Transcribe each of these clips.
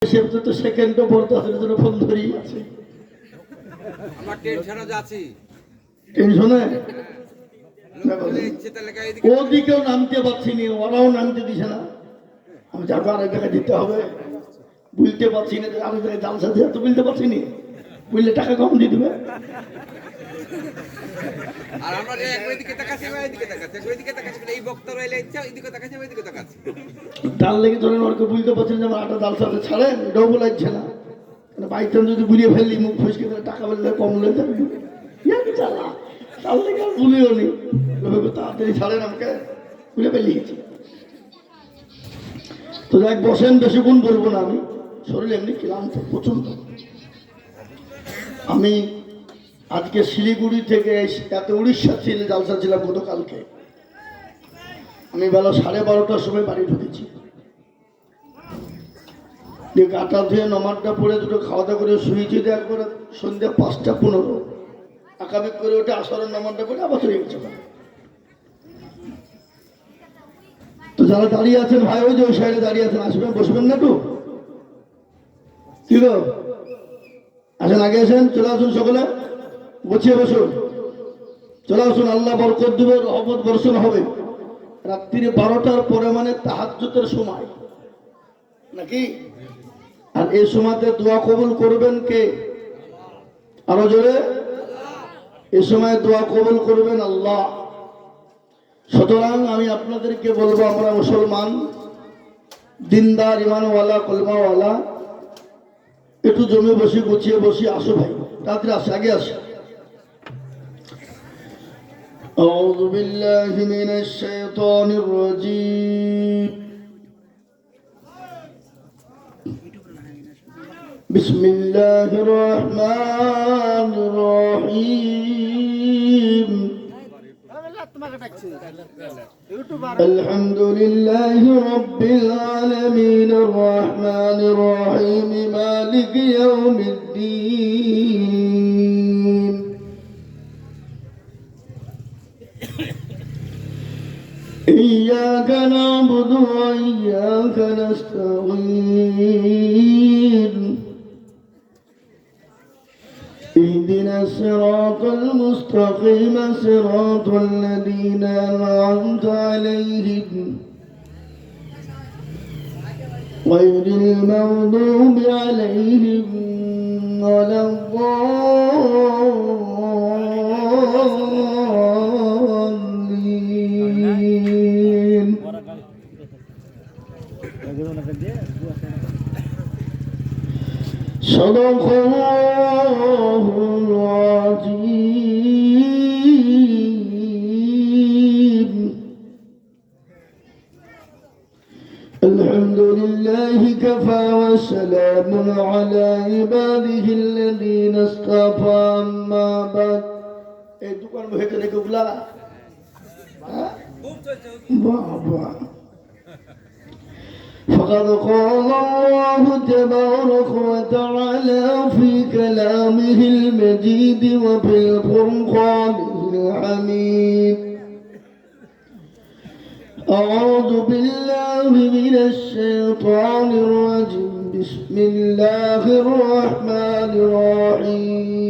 তো সেকেন্ডও পড়তে আসলে জন্য ফোন ধরেই আছে। আমার টেনশনও যাচ্ছি টেনশনে ওদিকেও নামতে পারছি না, ওরাও নামতে দিছে না। আমি যাবো আরেক জায়গায় দিতে হবে, বুঝতে পারছি না। আরেক জায়গায় জালসা দিয়ে তো বুঝতে পারছি না, বুঝলে টাকা কম দিয়ে দেবে। আর আমরা যে এক ওইদিকে তাকাচ্ছি ওইদিকে তাকাচ্ছি ওইদিকে তাকাচ্ছি এই বক্তা রইলে ইচ্ছা ওইদিকে তাকাচ্ছি ওইদিকে তাকাচ্ছি তার লেগে ধরেন ওরকে বুঝতে পারছেন যে আমার আটা জালসাতে ছাড়েন, এটাও বলাচ্ছে না। বাই চান্স যদি বুলিয়ে ফেললি মুখ ফুসকে তাহলে টাকা বললে কম হয়ে যাবে। চালা তার লেগে আর বুলিও নি, তাড়াতাড়ি ছাড়েন আমাকে, বুঝে ফেলিয়েছি। তো যাক বসেন, বেশিক্ষণ বলবো না। আমি শরীর এমনি ক্লান্ত প্রচন্ড। আমি আজকে শিলিগুড়ি থেকে এত উড়িষ্যা ছিল জালসা ছিলাম গতকালকে। আমি বেলা 12:30টার সময় বাড়ি ঢুকেছি। গাটা ধুয়ে নমাজটা পড়ে দুটো খাওয়া দাওয়া করে শুয়েছি, একবার সন্ধ্যা 5:15 আকাবিক করে ওঠে আসরের নামাজটা পড়ে আবার চলে গেছে। তো যারা দাঁড়িয়ে আছেন ভাই, ওই যে ওই সাইডে দাঁড়িয়ে আছেন, আসবেন বসবেন না একটু? কি গো, আসেন, আগে আসেন, চলে আসুন, সকলে গুছিয়ে বসুন, চলে আসুন। আল্লাহ বরকত দিবে, রহমত বর্ষণ হবে। রাত্রি 12টার পরে মানে তাহাজ্জুদের সময় নাকি? আর এই সময়তে দোয়া কবুল করবেন কে? আরো জোরে, এই সময় দোয়া কবুল করবেন আল্লাহ। সুতরাং আমি আপনাদেরকে বলবো, আমরা মুসলমান, দিনদার, ইমানওয়ালা, কলমাওয়ালা, একটু জমে বসি, গুছিয়ে বসি। আসো ভাই, তাড়াতাড়ি আসে, আগে আসে। أعوذ بالله من الشيطان الرجيم. بسم الله الرحمن الرحيم. الحمد لله رب العالمين الرحمن الرحيم مالك يوم الدين. إياك نعبد وإياك نستعين. اهدنا الصراط المستقيم صراط الذين أنعمت عليهم غير المغضوب عليهم ولا الضالين. صدق الله العظيم. الحمد لله كفى وسلام على عباده الذين اصطفى. أما بعد. এই দোকান ভেতরে রেখে গুলা বাবা। فقد قال الله تبارك وتعالى في كلامه المجيد وفي الفرقان الحميد. أعوذ بالله من الشيطان الرجيم. بسم الله الرحمن الرحيم.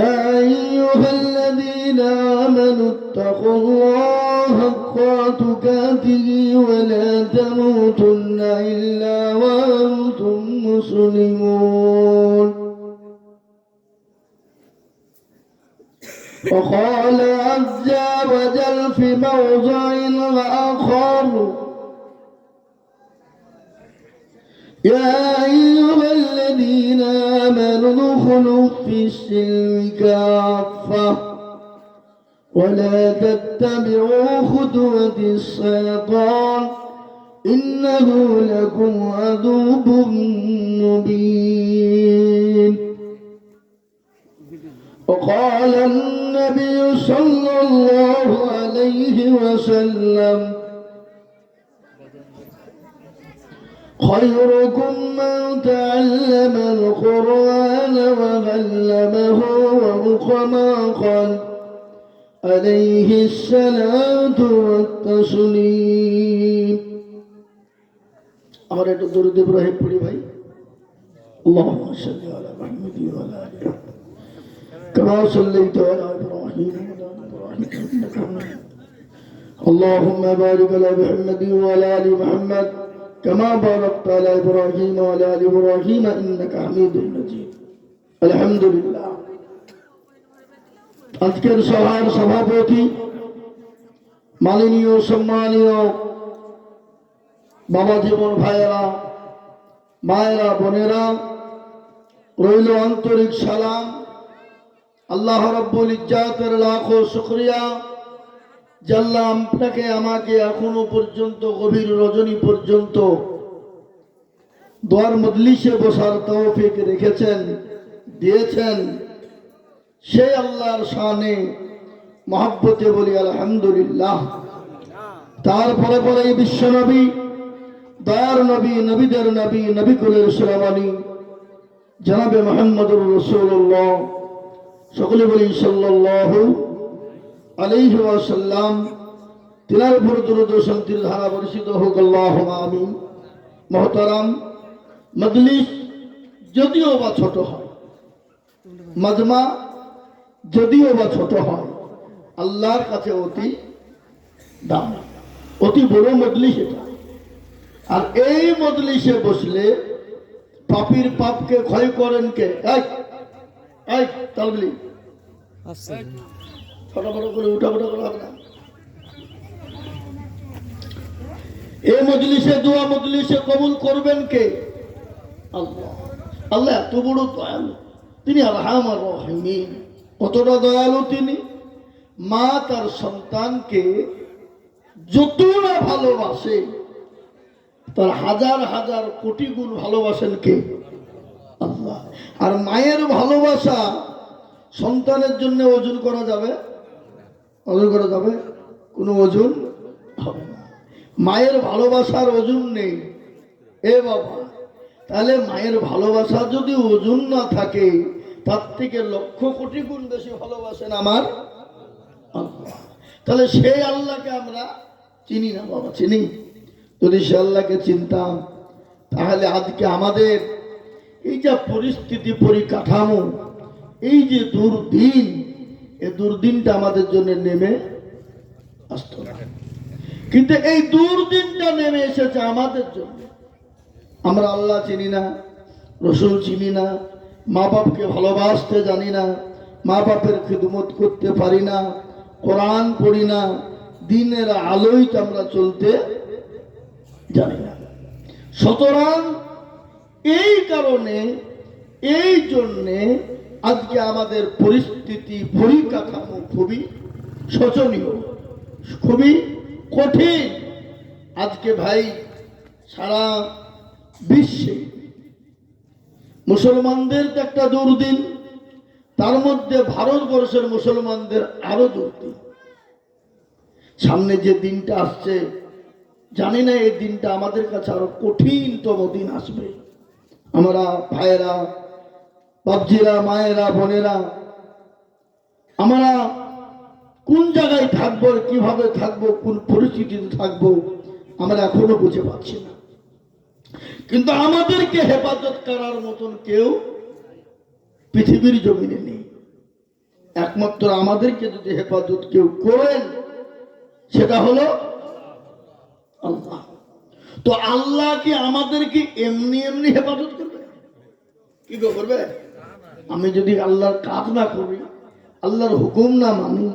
يا أيها الذين آمنوا اتقوا الله حق تقاته ولا تموتن إلا وأنتم مسلمون. وقال عز وجل في موضع آخر: يا أيها الذين آمنوا ادخلوا في السلم كافة ولا تتبعوا خطوات الشيطان إنه لكم عدو مبين. وقال النبي صلى الله عليه وسلم: خيركم من تعلم القرآن وعلمه، وكما قال عليه الصلاة والتسليم আমার একটু দরুদ ইব্রাহিম পড়ি ভাই اللهم صل على محمد وعلى آل محمد كما صليت على إبراهيم وعلى آل إبراهيم إنك حميد اللهم بارك على محمد وعلى آل محمد كما باركت على إبراهيم وعلى آل إبراهيم إنك حميد مجيد الحمد لله আজকের সভার সভাপতি মাননীয় সম্মানীয় বাবা জীবন ভাইয়েরা মায়েরা বোনেরা রইল আন্তরিক সালাম আল্লাহ রাব্বুল ইজ্জাতের লাখো শুকরিয়া জাল্লা আপনাকে আমাকে এখনো পর্যন্ত গভীর রজনী পর্যন্ত দোয়ার মজলিসে বসার তৌফিক রেখেছেন দিয়েছেন সেই আল্লাহর শানে মহব্বতে বলি আলহামদুলিল্লাহ। তারপরে পরে এই বিশ্বনবী দয়ার নবী নবীদের নবী নবী কুলের সুলামানি জনাবে মুহাম্মদুর রাসূলুল্লাহ সকলে বলি সাল্লাল্লাহু আলাইহি ওয়াসাল্লাম তিনার উপর দরুদ ও শান্তির ধারা বর্ষিত হোক আল্লাহুম্মা আমিন। মুহতারাম মজলিস যদিও বা ছোট হয়, মাজমা যদিও বা ছোট হয়, আল্লাহর কাছে অতি দামি, অতি বড় মজলিস এটা। আর এই মজলিসে বসলে পাপীর পাপকে ক্ষয় করেন কে? এই তালবলি ছোট বড় করে উঠা উঠা করা হবে না। এই মজলিসে দোয়া মজলিসে কবুল করবেন কে? আল্লাহ। আল্লাহ এত বড় দয়ালু, তিনি আরহামার রাহিমিন। কতটা দয়ালু তিনি! মা তার সন্তানকে যত না ভালোবাসে তার হাজার হাজার কোটি গুণ ভালোবাসেন কে? আল্লাহ। আর মায়ের ভালোবাসা সন্তানের জন্য ওজন করা যাবে? ওজন করা যাবে? কোনো ওজন হবে না। মায়ের ভালোবাসার ওজন নেই এ বাবা। তাহলে মায়ের ভালোবাসা যদি ওজন না থাকে, তার থেকে লক্ষ কোটি গুণ বেশি ভালোবাসেন আমার আল্লাহ। তাহলে সেই আল্লাহকে আমরা চিনি না বাবা, চিনি? যদি সে আল্লাহকে চিনতাম তাহলে আজকে আমাদের এই যে পরিস্থিতি পরিকাঠামো, এই যে দুর্দিন, এই দুর্দিনটা আমাদের জন্য নেমে আসতো না। কিন্তু এই দুর্দিনটা নেমে এসেছে আমাদের জন্য। আমরা আল্লাহ চিনি না, রসুল চিনি না, মা বাপকে ভালোবাসতে জানি না, মা বাপের খিদমত করতে পারি না, কোরআন পড়ি না, দিনের আলোয় তো আমরা চলতে জানি না। সুতরাং এই কারণে, এই জন্যে আজকে আমাদের পরিস্থিতি পরিকাঠামো খুবই শোচনীয়, খুবই কঠিন। আজকে ভাই সারা বিশ্বে মুসলমানদের তো একটা দুর্দিন, তার মধ্যে ভারতবর্ষের মুসলমানদের আরো দুর্দিন। সামনে যে দিনটা আসছে জানি না, এই দিনটা আমাদের কাছে আরো কঠিনতম দিন আসবে। আমরা ভাইয়েরা, বাপজিরা, মায়েরা, বোনেরা, আমরা কোন জায়গায় থাকবো, কিভাবে থাকবো, কোন পরিস্থিতিতে থাকবো আমরা এখনো বুঝে পাচ্ছি না। কিন্তু আমাদেরকে হেফাজত করার মতন কেউ পৃথিবীর জমিনে নেই। একমাত্র আমাদেরকে যদি হেফাজত কেউ করেন সেটা হলো আল্লাহ। তো আল্লাহ কি আমাদেরকে এমনি এমনি হেফাজত করবে? কি করবে? আমি যদি আল্লাহর কাজ না করি, আল্লাহর হুকুম না মানি,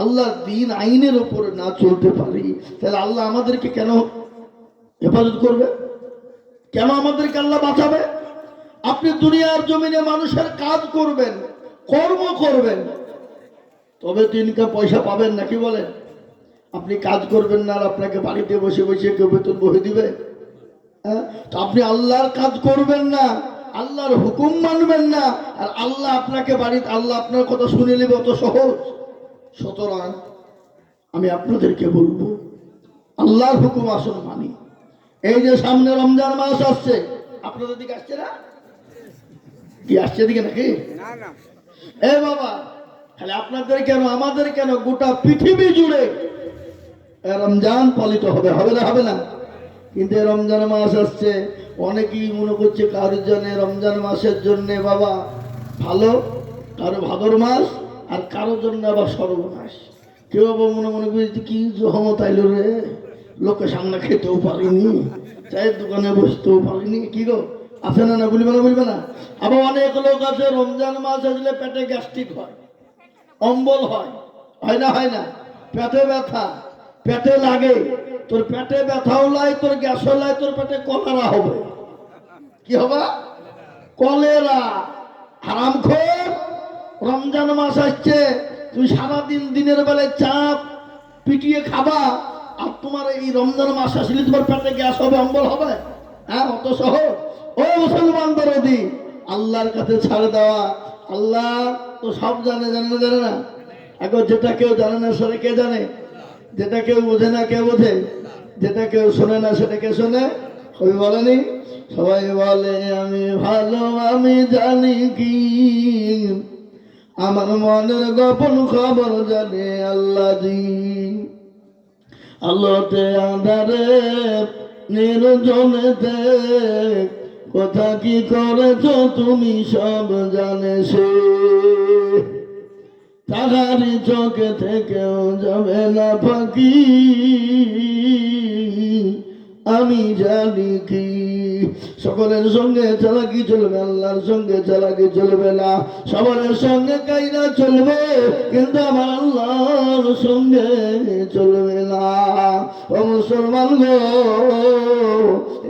আল্লাহর দিন আইনের উপরে না চলতে পারি, তাহলে আল্লাহ আমাদেরকে কেন হেফাজত করবে? কেন আমাদেরকে আল্লাহ বাঁচাবে? আপনি দুনিয়ার জমিনে মানুষের কাজ করবেন, কর্ম করবেন, তবে তিনটা পয়সা পাবেন নাকি বলেন? আপনি কাজ করবেন না আর আপনাকে বাড়িতে বসে বসে কেউ বেতন বহে দিবে? হ্যাঁ? তো আপনি আল্লাহর কাজ করবেন না, আল্লাহর হুকুম মানবেন না, আর আল্লাহ আপনাকে বাড়িতে, আল্লাহ আপনার কথা শুনে নেবে অত সহজ? সুতরাং আমি আপনাদেরকে বলবো, আল্লাহর হুকুম আসুন মানি। এই যে সামনে রমজান মাস আসছে, আপনাদের দিকে আসছে না? কি আসছে দিকে নাকি? এ বাবা, খালি আপনাদের কেন, আমাদের কেন, গোটা পৃথিবী জুড়ে রমজান পালিত হবে, হবে না হবে না? কিন্তু এই রমজান মাস আসছে, অনেকেই মনে করছে কারোর জন্য রমজান মাসের জন্য বাবা ভালো, কারো ভাদর মাস, আর কারোর জন্য আবার সর্বনাশ। কেউ আবার মনে মনে করছে কি জহমত আইলো রে, লোকের সামনে খেতেও পারিনি, চায়ের দোকানে বসতেও পারিনি, কি গো আছে না? না বলবে না, বলবে না? আবার অনেক লোক আছে রমজান মাস আসলে পেটে গ্যাস্ট্রিক হয়, অম্বল হয়, হয় না হয় না? পেটে ব্যথা, পেটে লাগে, তোর পেটে ব্যথাও লাই, তোর গ্যাসও লাই, তোর পেটে কলেরা হবে। কি হবে? কলেরা। হারামখোর, রমজান মাস আসছে, তুমি সারাদিন দিনের বেলায় চাপ পিটিয়ে খাবা, আর তোমার এই রমজান মাস আসলে তোমার পেটে গ্যাস হবে, অম্বল হবে? হ্যাঁ, অত সহজ? ও মুসলমান দরদি, আল্লাহর কাছে ছাড় দেওয়া। আল্লাহ তো সব জানে, জানে না জানে না? এখন যেটা কেউ জানে না সেটা কে জানে? যেটা কেউ বোঝে না কে বোঝে? যেটা কেউ শোনে না সেটা কে শোনে? কবি বলেনি, সবাই বলে আমি ভালো আমি জানি কি, আমার মনের গোপন খবর জানে আল্লাহ জি। আলোতে আঁধারে নির্জনেতে কথা কি করেছ তুমি সব জানে সে, তাহারি চোখে থেকেও যাবে না ফাঁকি, আমি জানি কি। সকলের সঙ্গে চালাকি চলবে, আল্লাহর সঙ্গে চালাকি চলবে না। সবার সঙ্গে কায়দা চলবে, কিন্তু আমার আল্লাহর সঙ্গে চলবে না। ও মুসলমান গো,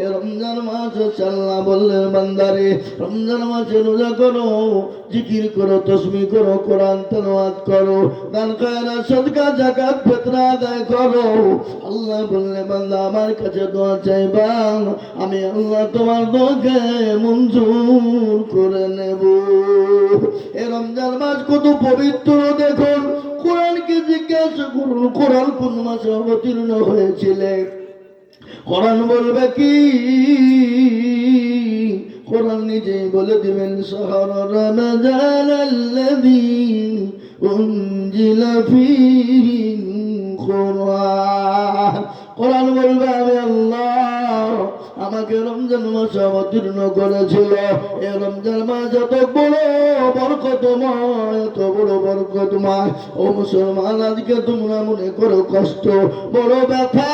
এ রমজান মাস আল্লাহ বললেন বান্দারে, রমজান মাসে রোজা করো, জিকির করো, তসবিহ করো, কোরআন তেলাওয়াত করো, দান খায়রাত সদকা যাকাত ফিতরা আদায় করো। আল্লাহ বললেন বান্দা আমার কাছে দোয়া চাইবা, আমি আল্লাহ তোমার দোয়াকে মঞ্জুর করে নেব। এই রমজান মাস কত পবিত্র দেখুন। কোরআনকে জিজ্ঞাসা করুন, কোরআন কোন মাসে অবতীর্ণ হয়েছিলে? কোরআন বলবে কি? কোরআন নিজেই বলে দিবেন, শাহর রমজানাল্লাযী উনজিলা ফীহি কোরআন। কোরআন বলবে আমি আল্লাহ আমাকে রমজান মাসে অবতীর্ণ করেছিল। এই রমজান মাস এত বড় বরকতময়, এত বড় বরকতময়। ও মুসলমান, আজকে তোমরা মনে করো কষ্ট, বড় ব্যথা,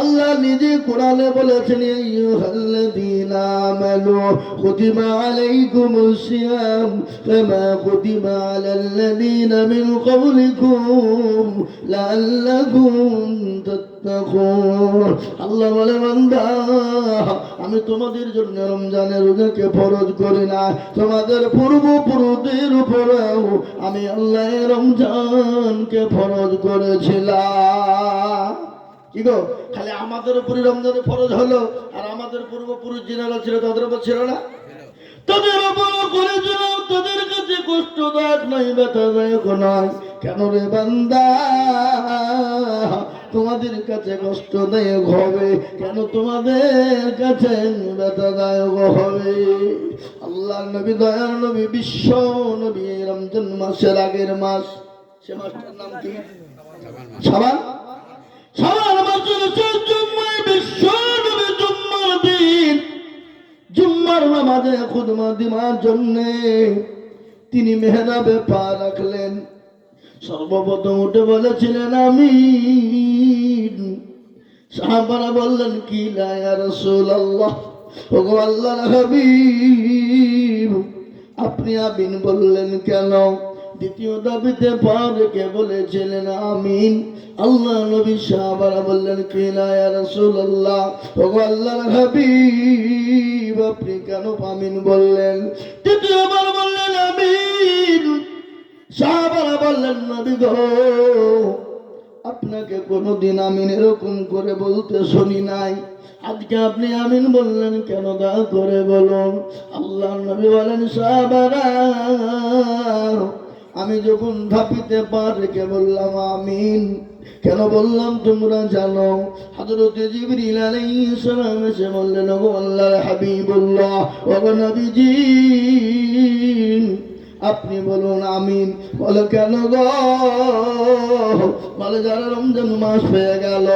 আল্লাহ নিজে কোরআনে বলেছেন, আইয়ুহাল্লাযীনা আমানু কুতিবা আলাইকুমুস সিয়াম কামা কুতিবা আলাল্লাযীনা মিন ক্বাবলিকুম লাআল্লাকুম তাত্তাকুন। আল্লাহ বলে বান্দা আমি তোমাদের জন্য রমজানের রোজাকে ফরজ করি না, তোমাদের পূর্বপুরুষদের উপরেও আমি আল্লাহ রমজানকে ফরজ করেছিলাম। কি গো, খালি আমাদের উপরে রমজানের ফরজ হলো, আর আমাদের পূর্বপুরুষ যিনারা ছিল তাদের উপর ছিল না? তাদের উপর করেছিল। তাদের কাছে কষ্টদায়ক নয়, ব্যথাদায়ক নয়। কেন রে বান্দা তোমাদের কাছে কষ্টদায়ক হবে? কেন তোমাদের কাছে ব্যথাদায়ক হবে? আল্লাহ নবী, দয়ার নবী, বিশ্ব নবী রমজান মাসের আগের মাস, সে মাসটার নাম কি? শাবান। শাবান মাসের জুম্মায় বিশ্ব নবী জুম্মার দিন জুম্মার নামাজে খুতবা দেওয়ার জন্য তিনি মেহরাবে পা রাখলেন। সর্বপ্রথম উঠে বলেছিলেন আমিন। সাহাবারা বললেন কি লা ইয়া রাসূলুল্লাহ, ওগো আল্লাহর হাবিব আপনি আমিন বললেন কেন? দ্বিতীয় দাবিতে পা রেখে বলেছিলেন আমিন। আল্লাহ নবী সাহাবারা বললেন কি লা ইয়া রাসূলুল্লাহ, ওগো আল্লাহর হাবিব আপনি কেন আমিন বললেন? তৃতীয়বার বললেন আমিন। সাহাবারা বললেন নবী গো আপনাকে কোনোদিন আমিন এরকম করে বলতে শুনি নাই, আজকে আপনি আমিন বললেন কেন? দয়া করে বলুন। আল্লাহ নবী বলেন সাহাবারা আমি যখন ধাপিতে পা রেখে বললাম আমিন, কেন বললাম তোমরা জানো? হযরত জিবরিল আলাইহিস সালাম এসে বললেন ওগো আল্লাহর হাবিবুল্লাহ, ওগো নবীজি আপনি বলুন আমিন। বলে কেন গো? বলে যারা রমজান মাস পেয়ে গেল,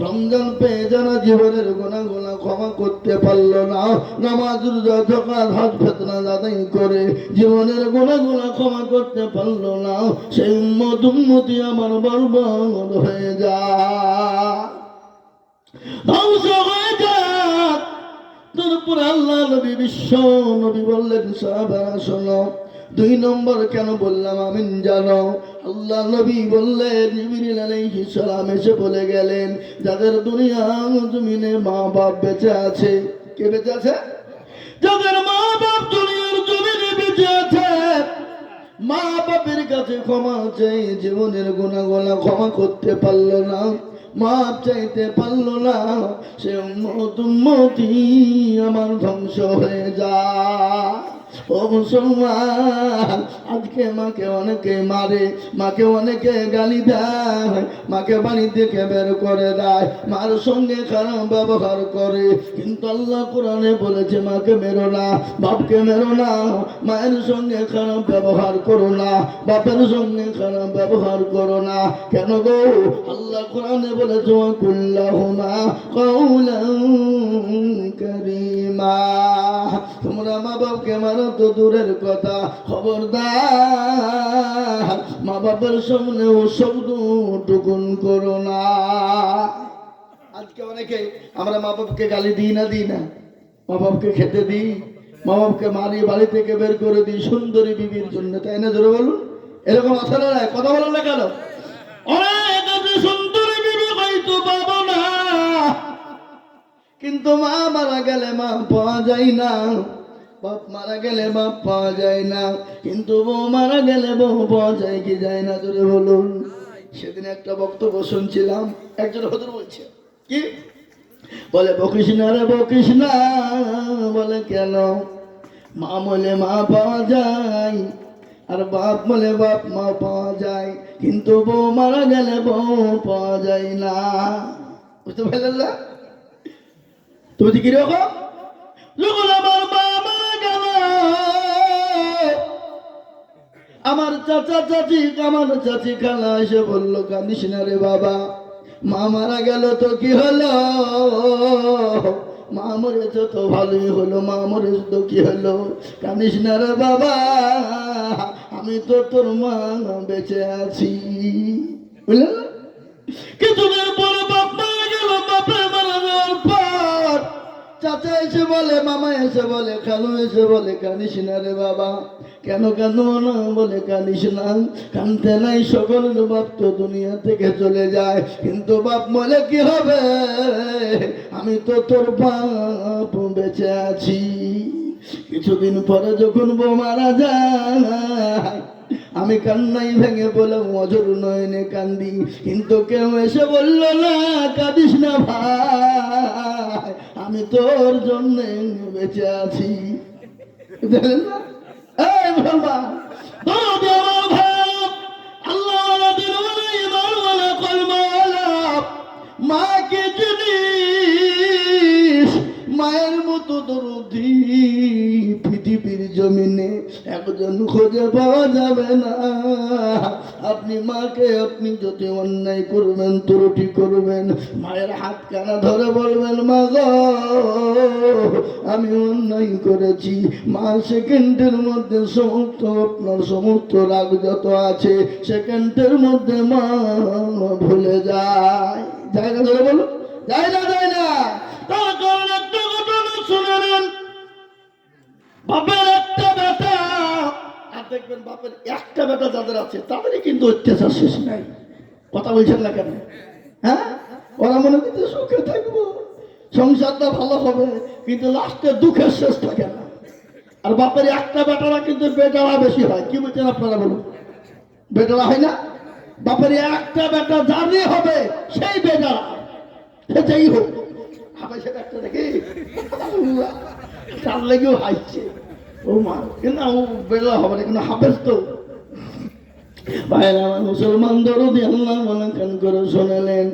রমজান পেয়ে যারা জীবনের গুনাহগুলো ক্ষমা করতে পারলো না, নামাজ রোজা যাকাত হজ ফিতরা আদায় করে জীবনের গুনাহগুলো ক্ষমা করতে পারলো না, সেই উম্মতি আমার বরবাদ হয়ে যায়, ধ্বংস হয়ে যাক। তারপরে আল্লাহ নবী বিশ্ব নবী বললেন সাহাবারা শোনো, 2 নম্বর কেন বললাম আমিন জানো? আল্লাহ নবী বললেন জিবরিল আলাইহিস সালাম এসে বলে গেলেন যাদের দুনিয়া জমিনে মা বাপ বেঁচে আছে। কে বেঁচে আছে? যাদের মা বাপ দুনিয়ার জমিনে বেঁচে আছে, মা বাপের কাছে ক্ষমা চাই, জীবনের গুনাহগুলো ক্ষমা করতে পারলো না, মাপ চাইতে পারলো না, সে উম্মতি আমার ধ্বংস হয়ে যায়। ও মুসলমান, আজকে মাকে অনেকে মারে, মাকে অনেকে গালি দেয়, মাকে বাড়ি থেকে বের করে দেয়, মার সঙ্গে খারাপ ব্যবহার করে, কিন্তু আল্লাহ কোরআনে বলেছে মাকে মেরো না, বাপকে মেরো না, মায়ের সঙ্গে খারাপ ব্যবহার করো না, বাপের সঙ্গে খারাপ ব্যবহার করো না। কেন গো? আল্লাহ কোরআনে বলেছে কুল্লাহুমা কাউলান কারীমা, তোমরা মা বাপকে মারো তো দূরের কথা, খবরদার মা বাবার সামনে ও শব্দ টুকুন করো না। আজকে অনেকে আমরা মা বাপকে গালি দিই না, দিই না, মা বাপকে খেতে দিই, মা বাপকে মারি, বাড়ি থেকে বের করে দিই সুন্দরী বিবির জন্য, তাই না? জোরে বলুন, এরকম আছে না? কথা বলেন না কেন? অনেক আছে সুন্দরী বিবি হয়তো পাবো না, কিন্তু মা মারা গেলে মা পাওয়া যায় না, বাপ মারা গেলে বাপ পাওয়া যায় না, কিন্তু বউ মারা গেলে বউ পাওয়া যায় কি যায় না? জোরে বলুন। সেদিন একটা বক্তব্য শুনছিলাম, একজন হুজুর বলছে কি, বলে বকিস না রে বকিস না, বলে কেন? মা বলে মা পাওয়া যায়, আর বাপ বলে বাপ মা পাওয়া যায়, কিন্তু বউ মারা গেলে বউ পাওয়া যায় না। বুঝতে পারলেন না? তুমি কি রকম? যখন আমার মা মারা গেল, আমার চাচা চাচি, আমার চাচি খালা এসে বললো কাঁদিস না রে বাবা, মা মারা গেল তো কি হলো, মা মরেছে তো ভালোই হলো, মা মরেছে তো কি হলো, কাঁদিস না রে বাবা, আমি তো তোর মা বেঁচে আছি। বুঝলেন? কিছুদিন পরে বাপ মারা গেল, বাপে মারা যাওয়ার পর চাচা এসে বলে, মামা এসে বলে, খালু এসে বলে কাঁদিস না রে বাবা। কেন কাঁদো না? বলে কাঁদিস না, কাঁদতে নাই, সকলের বাপ তো দুনিয়া থেকে চলে যায়, কিন্তু বাপ বলে কি হবে, আমি তো তোর বাপ বেঁচে আছি। কিছুদিন পরে যখন বউ মারা যায়, আমি কান্নাই ভেঙে বললাম অজর নয়নে কান্দি, কিন্তু কেউ এসে বলল না কাঁদিস না ভাই, আমি তোর জন্য বেঁচে আছি। দেখলেন না? এই মুসলমান, মাকে জিনিস, মায়ের মতো দরদি পৃথিবীর জমিনে একজন খুঁজে পাওয়া যাবে না। আপনি মাকে, আপনি যদি অন্যায় করবেন, ত্রুটি করবেন, মায়ের হাত কানা ধরে বলবেন মা গো আমি অন্যায় করেছি, মা সেকেন্ডের মধ্যে সমস্ত আপনার সমস্ত রাগ যত আছে সেকেন্ডের মধ্যে মা ভুলে যায়। যায় না? ধরে বলুন, যায় না? যায় না? তার কারণ একটা ঘটনা শুনে নেন। বাপের একটা বেটা, আর দেখবেন বাপের একটা বেটা যাদের আছে তাদেরই কিন্তু অত্যাচার শেষ নাই। কথা বলছেন না কেন? হ্যাঁ, ওরা মনে করছে সুখে থাকবো, সংসারটা ভালো হবে, কিন্তু লাস্টে দুঃখের শেষ থাকে না। আর বাপের একটা বেটারা কিন্তু বেটারা বেশি হয়। কি বলছেন আপনারা বলুন? বেটারা হয় না? বাপের একটা বেটা যারই হবে সেই বেটারা, সেটাই হোক। হবে সেটা একটা দেখি তার লেগেও হাসছে, ও মা কিন্তু বেলা হবে না, কিন্তু হাফেজ তো। ভাইরা আমার মুসলমান দরদি আল্লাহ কেন করে শোনালেন,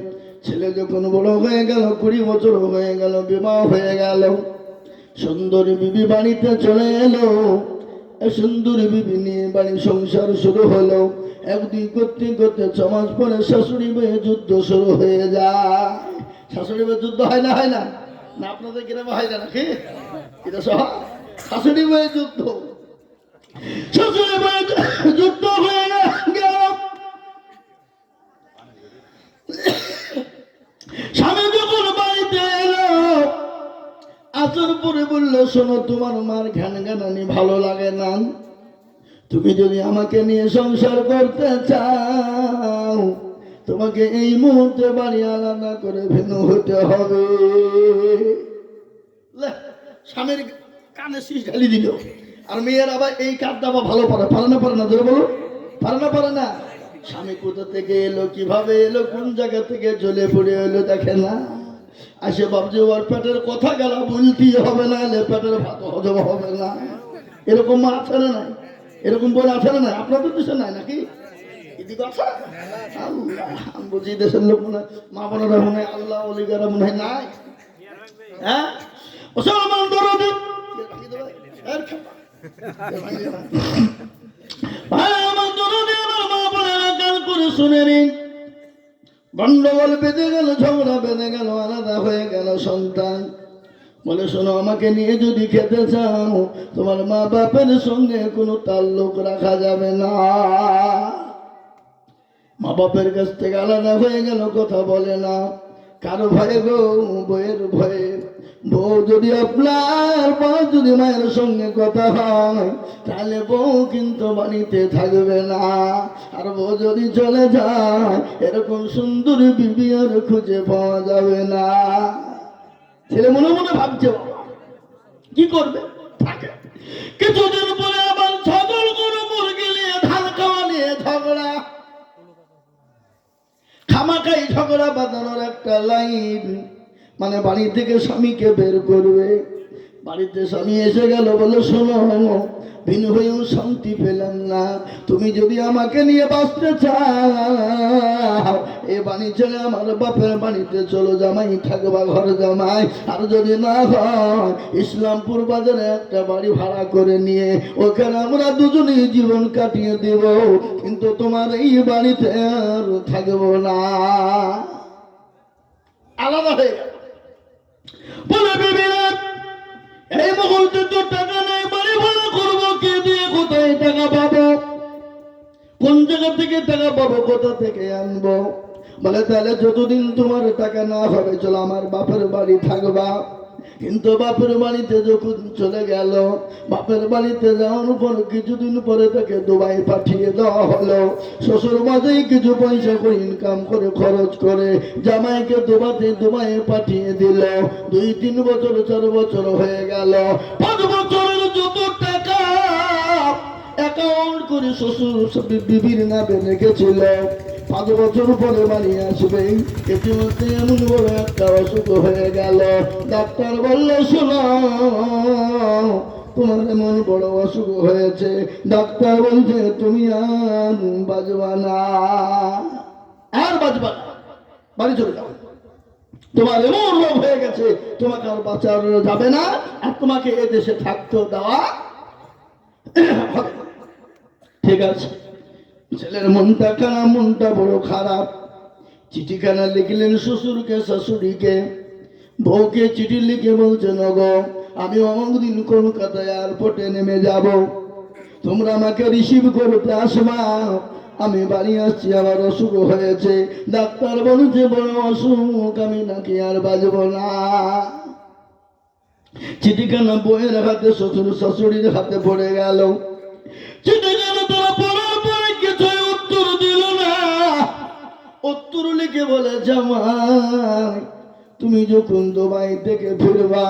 ছেলে যখন বড় হয়ে গেল, 20 বছর হয়ে গেল, বিবাহ হয়ে গেল, সুন্দরী বিবি বাড়িতে চলে এলো, এক সুন্দর বিবি নিয়ে বাড়ি সংসার শুরু হলো। একদিন করতে করতে 6 মাস পরে শাশুড়ি মেয়ে যুদ্ধ শুরু হয়ে যায়। শাশুড়ি মেয়ে যুদ্ধ হয় না হয় না? না আপনাদের গ্রামে হয় না নাকি? এটা সহ শাশুড়ি মেয়ে যুদ্ধ, শাশুড়ি মেয়ে যুদ্ধ হয়ে গেল। স্বামী যখন বাড়িতে এলো, আসার পরে বললো, শোনো, তোমার মার ঘ্যান ঘ্যানানি ভালো লাগে না। তুমি যদি আমাকে নিয়ে সংসার করতে চাও, তোমাকে এই মুহূর্তে বাড়ি আলাদা করে ভিন্ন হতে হবে। স্বামীর কানে শীষ ঢালি দিল। আর মেয়ের আবার এই কাজটা আবার ভালো পারে না? পারে না? ধরে বলো, পারে না? স্বামী কোথা থেকে এলো, কিভাবে এলো, কোন জায়গা থেকে জ্বলে পড়ে এলো দেখে না। আসে ভাবছে ওর পেটের কথা গেল বলতেই হবে, না এলে পেটের ভাত হজম হবে না। এরকম মা আছে না নাই? এরকম বলে আছে না নাই? আপনাদের দেশে নাই নাকি? আমি বলছি দেশের লোক মনে হয়, মা বোনেরা মনে হয়, আল্লাহ অলিগারা মনে হয় নাই। হ্যাঁ, মুসলমান দরদি শুনে নিন, গন্ডগোল বেঁধে গেল, ঝগড়া বেঁধে গেল, আলাদা হয়ে গেল সন্তান। বলে, শোনো, আমাকে নিয়ে যদি খেতে চাও, তোমার মা বাপের সঙ্গে কোনো তাল্লুক রাখা যাবে না। মা বাপের কাছ থেকে আলাদা হয়ে গেল, কথা বলে না। কারো ভয়ে গো, বইয়ের ভয়ে। বউ যদি আপনার বউ যদি মায়ের সঙ্গে কথা হয়, তাহলে বউ কিন্তু বাড়িতে থাকবে না। আর বউ যদি চলে যায়, এরকম সুন্দর বিবি আর খুঁজে পাওয়া যাবে না। ছেলে মনে মনে ভাবছে, বাবা কি করবে, থাকে। কিছুদিন পরে আবার ছাগল গরু মুরগি নিয়ে, ধান খাওয়া নিয়ে ঝগড়া। খামাখাই ঝগড়া বাঁধানোর একটা লাইন, মানে বাড়ি থেকে স্বামীকে বের করবে। বাড়িতে স্বামী এসে গেল, বলে, শোনো, ভিন্ন হয়েও শান্তি পেলাম না। তুমি যদি আমাকে নিয়ে বাঁচতে চাও, এ বাড়ি ছেড়ে আমার বাপের বাড়িতে চলো, জামাই থাকবা ঘর জামাই। আর যদি না হয়, ইসলামপুর বাজারে একটা বাড়ি ভাড়া করে নিয়ে ওখানে আমরা দুজনেই জীবন কাটিয়ে দেব, কিন্তু তোমার এই বাড়িতে আর থাকবো না। আলাদা হয়ে গেল। বলে, বিবিরা, এই মুহূর্তে তো টাকা নেই, বাড়ি ভাড়া করবো কে দিয়ে, কোথায় টাকা পাবো, কোন জায়গা থেকে টাকা পাবো, কোথা থেকে আনবো? বলে, তাহলে যতদিন তোমার টাকা না হবে, চলো আমার বাপের বাড়ি থাকবা। কিন্তু বাপের বাড়িতে যখন চলে গেল, বাপের বাড়িতে যাওয়ার পর কিছুদিন পরে তাকে দুবাই পাঠিয়ে দেওয়া হলো। শ্বশুর মাঝেই কিছু পয়সা করে ইনকাম করে খরচ করে জামাইকে দুবাইয়ে পাঠিয়ে দিল। 2-3 বছর 4 বছর হয়ে গেল। 5 বছরের যত টাকা অ্যাকাউন্ট করে শ্বশুর বিবির নামে রেখেছিল, 5 বছর পরে বাড়ি আসবে। ইতিমধ্যে এমন বড় একটা অসুখ হয়ে গেল। ডাক্তার বলল, শোনো, তোমার এমন বড় অসুখ হয়েছে, ডাক্তার বলছে তুমি আর বাঁচবা না, আর বাঁচবা না, বাড়ি চলে যাও। তোমার এমন রোগ হয়ে গেছে, তোমাকে আর বাঁচার যাবে না, আর তোমাকে এদেশে থাকতে দেওয়া হবে। ঠিক আছে। ছেলের মনটা খারাপ, মনটা বড় খারাপ। চিঠিখানা লিখলেন শ্বশুরকে, শাশুড়িকে। বউকে চিঠি লিখে বলছেন, গো, আমি অমুক দিন কলকাতায় এয়ারপোর্টে নেমে যাব, তোমরা আমাকে রিসিভ করতে আসবা। আমি বাড়ি আসছি, আমার অসুখ হয়েছে, ডাক্তার বলছে বড় অসুখ, আমি নাকি আর বাঁচব না। চিঠিখানা বউয়ের হাতে, শ্বশুর শাশুড়ির হাতে পড়ে গেল। চিঠিখানা তারা পড়ার পরে কিছুই উত্তর দিল না। উত্তর লিখে বলে, জামাই, তুমি যখন দুবাই থেকে ফিরবা,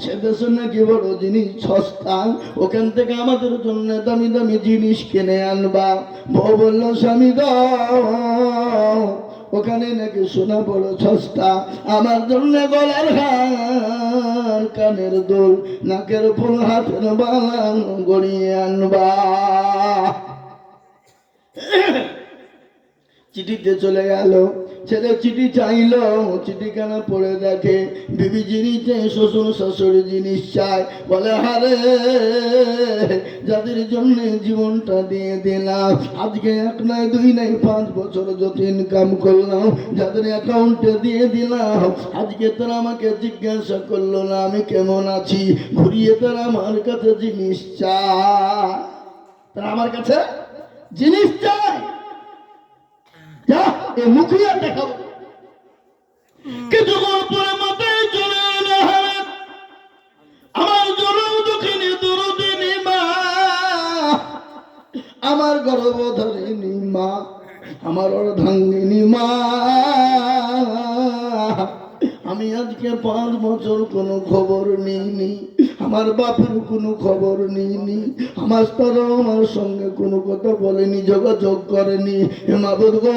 সে দেশে নাকি বড় জিনিস সস্তা, ওখান থেকে আমাদের জন্য দামি দামি জিনিস কিনে আনবা। বউ বলল, স্বামী গো, ওখানে নাকি সোনা বড় সস্তা, আমার জন্য গলার হার, কানের দুল, নাকের ফুল, হাতের বালা গড়িয়ে আনবা। চিঠিতে চলে গেল। ছেলে চিঠি চাইলো, চিঠিখানা পড়ে দেখে বিবি জিনিস চাই, শ্বশুর শাশুড়ি জিনিস চায়। বলে হারে, যাদের জন্য জীবনটা দিয়ে দিলাম, আজকে 1 নয় 2 নয় 5 বছর যত ইনকাম করলাম, যাদের অ্যাকাউন্টে দিয়ে দিলাম, আজকে তারা আমাকে জিজ্ঞাসা করলো না আমি কেমন আছি, ঘুরিয়ে তারা আমার কাছে জিনিস চায়। তারা আমার কাছে জিনিস চায়। যা এ মুখিয়া দেখাবো। কিছুক্ষণ পরে মাথায় চলে এলো, আমার জনম দুঃখিনী দুরুদিনী মা, আমার গর্ভধারিণী মা, আমার অর্ধাঙ্গিনী মা। আমি আজকে 5 বছর কোনো খবর নিইনি, আমার বাপের কোনো খবর নিইনি, আমার তারা আমার সঙ্গে কোনো কথা বলেনি, যোগাযোগ করেনি। হে মাবুদ গো,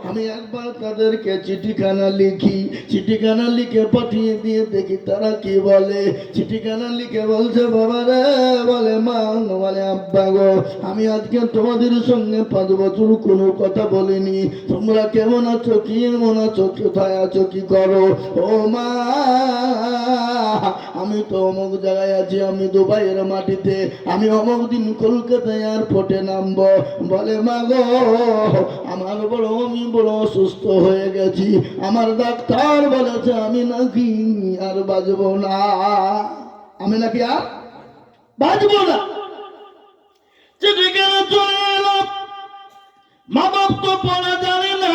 আমি একবার তাদেরকে চিঠিখানা লিখি, চিঠিখানা লিখে পাঠিয়ে দিয়ে দেখি তারা কি বলে। চিঠিখানা লিখে বলছে বাবা রে, বলে মা, বলে আব্বা গো, আমি আজকে তোমাদের সঙ্গে 5 বছর কোনো কথা বলিনি, তোমরা কেমন আছো, কি এমন আছো, কোথায় আছো, কি করো। ও মা, আমি তো অমুক জায়গায় আছি, আমি দুবাইয়ের মাটিতে, আমি অমুক দিন কলকাতায় এয়ারপোর্টে নামবো। বলে মা গো, আমার আমি বড় অসুস্থ হয়ে গেছি, আমার ডাক্তার বলেছে আমি নাকি আর বাঁচবো না, আমি নাকি আর বাঁচবো না। চিঠি কেন চলে এলো, মা বাপ তো পড়া জানে না,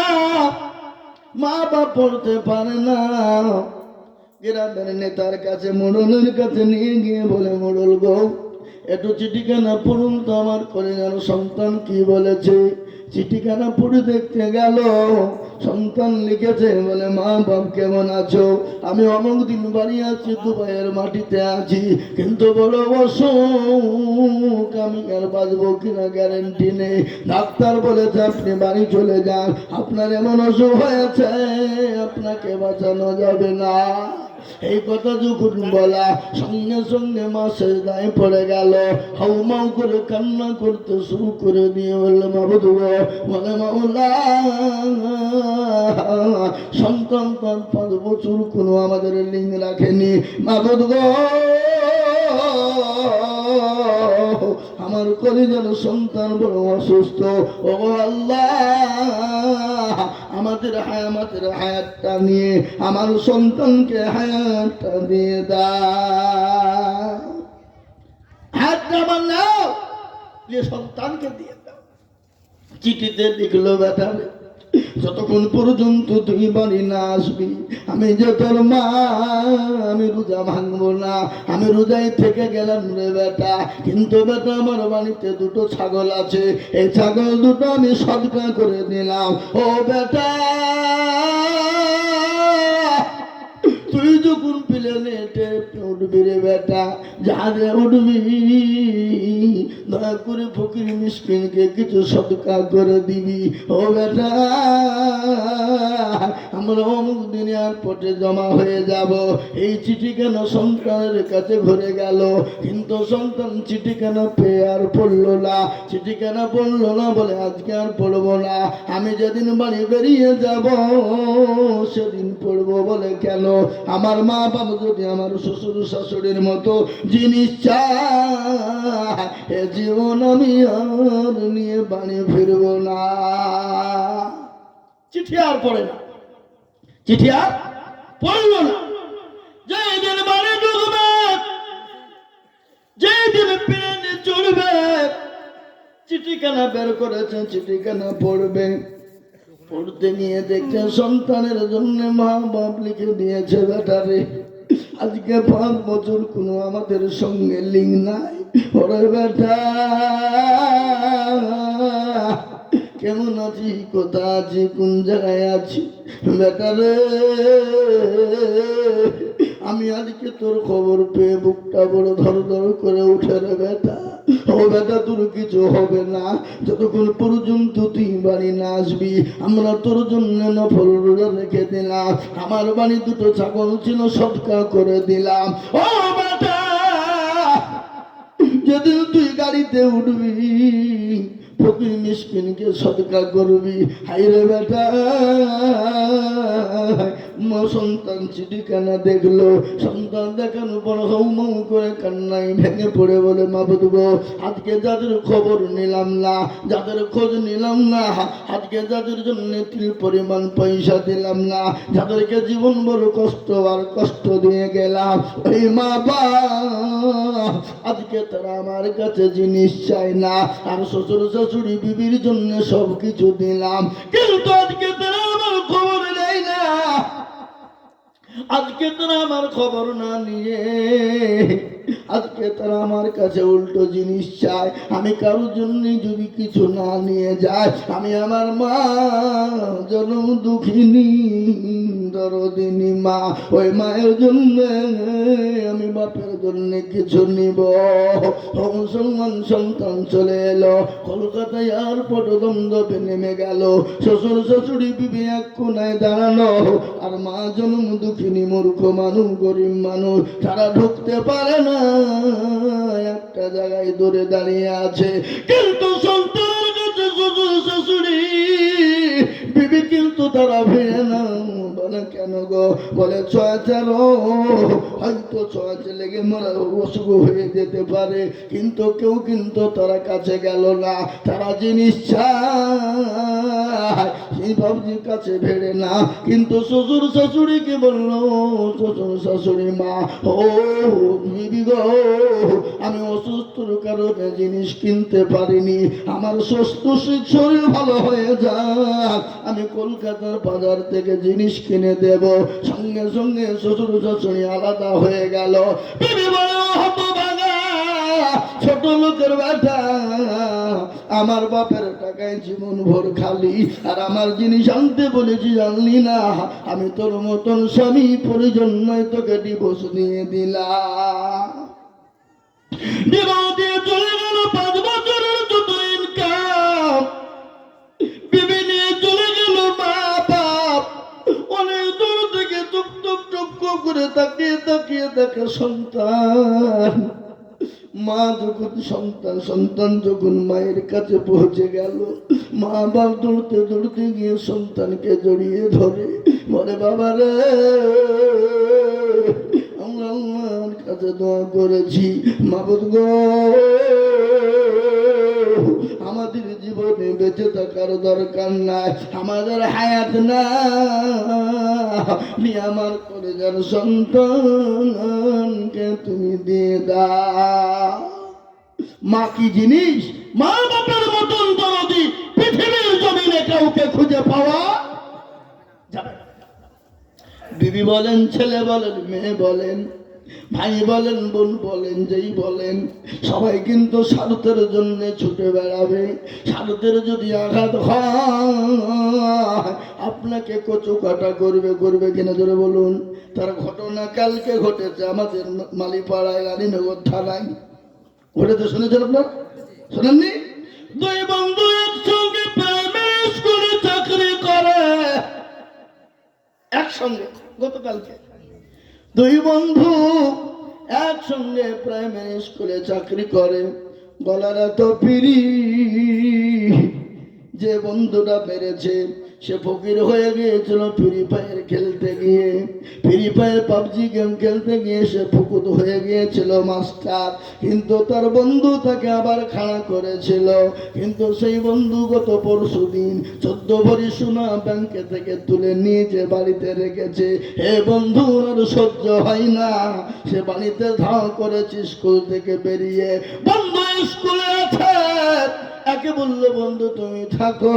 মা বাপ পড়তে পারে না। গ্রামের নেতার কাছে, মোড়লের কাছে নিয়ে গিয়ে বলে, মোড়ল গো, একটু চিঠিখানা পড়ুন তো, আমার করে যেন সন্তান কি বলেছে। চিঠিখানা পড়ে দেখতে গেল, সন্তান লিখেছে, বলে মা বাপ কেমন আছো, আমি অমুক দিন বাড়ি আছি, দুবাইয়ের মাটিতে আছি, কিন্তু বড় অসুখ, আমি আর বাঁচবো কিনা গ্যারেন্টি নেই। ডাক্তার বলেছে আপনি বাড়ি চলে যান, আপনার এমন অসুখ হয়েছে আপনাকে বাঁচানো যাবে না। এই কথা যখন বলা, সঙ্গে সঙ্গে মা সেজদায় পড়ে গেল, হাউমাউ করে কান্না করতে শুরু করে দিয়ে বললে মাবুদ গো, বলে মাওলা, সন্তান তার 5 বছর কোনো আমাদের লিঙ্গ রাখেনি, মাবুদ গো, আমার কলিজার সন্তান বড় অসুস্থ, ও আল্লাহ, আমাদের হায়াতটা নিয়ে আমার সন্তানকে হায়াতটা দিয়ে দাও, হায়াতটা আমার নাও, যে সন্তানকে দিয়ে দাও। চিঠিতে লিখলো, বেটা যতক্ষণ পর্যন্ত তুই বাড়ি না আসবি, আমি যে তোর মা, আমি রোজা ভাঙবো না। আমি রোজাই থেকে গেলাম রে বেটা, কিন্তু বেটা আমার বাড়িতে 2টো ছাগল আছে, এই ছাগল 2টো আমি সদকা করে দিলাম। ও বেটা, তুই যখন প্লেনেটে উঠবি রে বেটা, জাহাজে উঠবি, দয়া করে ফকির মিসকিনকে কিছু সদকা করে দিবি। ও বেটা, আমরা অমুক দিন এয়ারপোর্টে জমা হয়ে যাব। এই চিঠি কেন সন্তানের কাছে ঘুরে গেল, কিন্তু সন্তান চিঠি কেন পেয়ে আর পড়লো না। চিঠি কেন পড়লো না, বলে আজকে আর পড়বো না, আমি যেদিন বাড়ি বেরিয়ে যাব সেদিন পড়বো। বলে কেন, আমার মা বাবা যদি আমার শ্বশুর শাশুড়ির মতো জিনিস চায়, এ জীবন আমি আর নিয়ে বাড়ি ফিরবো না। চিঠি আর পড়ে না, চিঠি আর পড়লো না। যেদিন বাড়ি ঢুকবে, যেদিন প্লেনে চড়বে, চিঠিখানা বের করেছে, চিঠিখানা পড়বে। পড়তে নিয়ে দেখছে সন্তানের জন্য মা বাপ লিখে দিয়েছে, বেটারে আজকে 5 বছর কোনো আমাদের সঙ্গে লিঙ্ক নাই, ওরে বেটা কেমন আছি, কোথায় আছি, কোন জায়গায় আছি, বেটারে আমি আজকে তোর খবর পেয়ে বুকটা বড় ধর ধর করে উঠে রে বেটা। ও বেটা, তোর কিছু হবে না যতক্ষণ পর্যন্ত তুই বাড়ি না আসবি। আমরা তোর জন্য নফল রোজা রেখে দিলাম, আমার বাড়ি 2টো ছাগল ছিল, সদকা করে দিলাম। ও বেটা, যেদিন তুই গাড়িতে উঠবি, ফকির মিসকিনকে সদকা করবি। হাইরে বেটা, মা সন্তান চিঠিখানা দেখলো, সন্তান দেখানো পর হৌ করে কান্নাই ভেঙে পড়ে বলে, মা বুঝবো আজকে যাদের খবর নিলাম না, যাদের খোঁজ নিলাম না, আজকে যাদের জন্য তিল পরিমাণ পয়সা দিলাম না, যাদেরকে জীবন বড় কষ্ট আর কষ্ট দিয়ে গেলাম, ওই মা বাবা আজকে তারা আমার কাছে জিনিস চায় না। আর শ্বশুর শাশুড়ি বিবির জন্য সব কিছু দিলাম, কিন্তু আজকে তারা আমার খবর নেয় না। আজকে তারা আমার খবর না নিয়ে আজকে তারা আমার কাছে উল্টো জিনিস চায়। আমি কারোর জন্য যদি কিছু না নিয়ে যাই, আমি আমার মা জনম দুঃখিনী দরদিনী মা, ওই মায়ের জন্য আমি বাপের জন্য কিছু নিব। মুসলমান সন্তান চলে এলো, কলকাতায় এয়ারপোর্ট দ্বন্দ্বে নেমে গেল। শ্বশুর শাশুড়ি বিবি এক কোনায় দাঁড়ানো, আর মা জনম দুঃখিনী মূর্খ মানুষ, গরিব মানুষ, তারা ঢুকতে পারে না, একটা জায়গায় দূরে দাঁড়িয়ে আছে। কিন্তু সন্তানের কাছে শ্বশুর শাশুড়ি বিবি কিন্তু তারা ফিরে না। বলে কেন গো? বলে ছয়াচার, হয়তো ছয়াচে লেগে মরা অসুখ হয়ে যেতে পারে, কিন্তু কেউ কিন্তু তারা কাছে গেল না। তারা জিনিস চায়, সেই বাবুজির কাছে ভেড়ে না। কিন্তু শ্বশুর শাশুড়িকে বললো, শ্বশুর শাশুড়ি মা, ও বিবি গো, আমি অসুস্থর কারণে জিনিস কিনতে পারিনি, আমার সুস্থ শরীর ভালো হয়ে যাক, আমি কলকাতার বাজার থেকে জিনিস কিনে দেব। সঙ্গে সঙ্গে শ্বশুর শাশুড়ি আলাদা হয়ে গেল। বিবি বলে, হতভাগা ছোট লোকের বেটা, আমার বাপের টাকায় জীবন ভর খালি, আর আমার জিনিস আনতে বলেছি জানলি না? আমি তোর মতন স্বামী পরিজন নয়, তোকে ডিভোর্স দিয়ে দিলাম। ডিভোর্স দিয়ে চলে গেল 5 বছরের যত ইনকাম বিবি নিয়ে চলে গেল। মা বাপ অনেক দূর থেকে টুক টুক টুক করে তাকিয়ে তাকিয়ে দেখে সন্তান। মা যখন সন্তান যখন মায়ের কাছে পৌঁছে গেল, মা বাপ দৌড়তে দৌড়তে গিয়ে সন্তানকে জড়িয়ে ধরে বলে, বাবা রে, আমরা আল্লাহর কাছে দোয়া করেছি, মাবুদ গো, আমাদের জীবনে বেঁচে থাকার দরকার নাই, আমাদের হায়াত না, আমার কলেজার সন্তানকে তুমি দিয়ে দাও। মা কি জিনিস? মা বাপের মতন দরদি পৃথিবীর জমিনে কাউকে খুঁজে পাওয়া যাবে না। বিবি বলেন, ছেলে বলেন, মেয়ে বলেন, ভাই বলেন, বোন বলেন, যেই বলেন, সবাই কিন্তু স্বার্থের জন্য ছুটে বেড়াবে। স্বার্থের যদি আঘাত হয়, আপনাকে কচু কাটা করবে কিনা জোরে বলুন। তার ঘটনা কালকে ঘটেছে আমাদের মালিপাড়ায়, রানীনগর থানায় ঘটেছে। শুনেছেন আপনার? শোনেননি? 2 বন্ধু একসঙ্গে প্রাইমারি স্কুলে চাকরি করে, একসঙ্গে গতকালকে 2 বন্ধু একসঙ্গে প্রাইমারি স্কুলে চাকরি করে। গলার এত পিড়ি, যে বন্ধুটা মেরেছে সে ফকির হয়ে গিয়েছিল ফ্রি ফায়ার খেলতে গিয়ে, ফ্রি ফায়ার পাবজি গেম খেলতে গিয়ে সে ফুকুত হয়ে গিয়েছিল মাস্টার। কিন্তু তার বন্ধু তাকে আবার খাড়া করেছিল। কিন্তু সেই বন্ধু গত পরশু দিন 14 ভরি সোনা ব্যাংকে থেকে তুলে নিয়ে যে বাড়িতে রেখেছে। হে বন্ধু, আর সহ্য হয় না, সে বাড়িতে ধাও করেছে স্কুল থেকে বেরিয়ে। বন্ধু স্কুলে আছে, একে বললো, বন্ধু তুমি থাকো,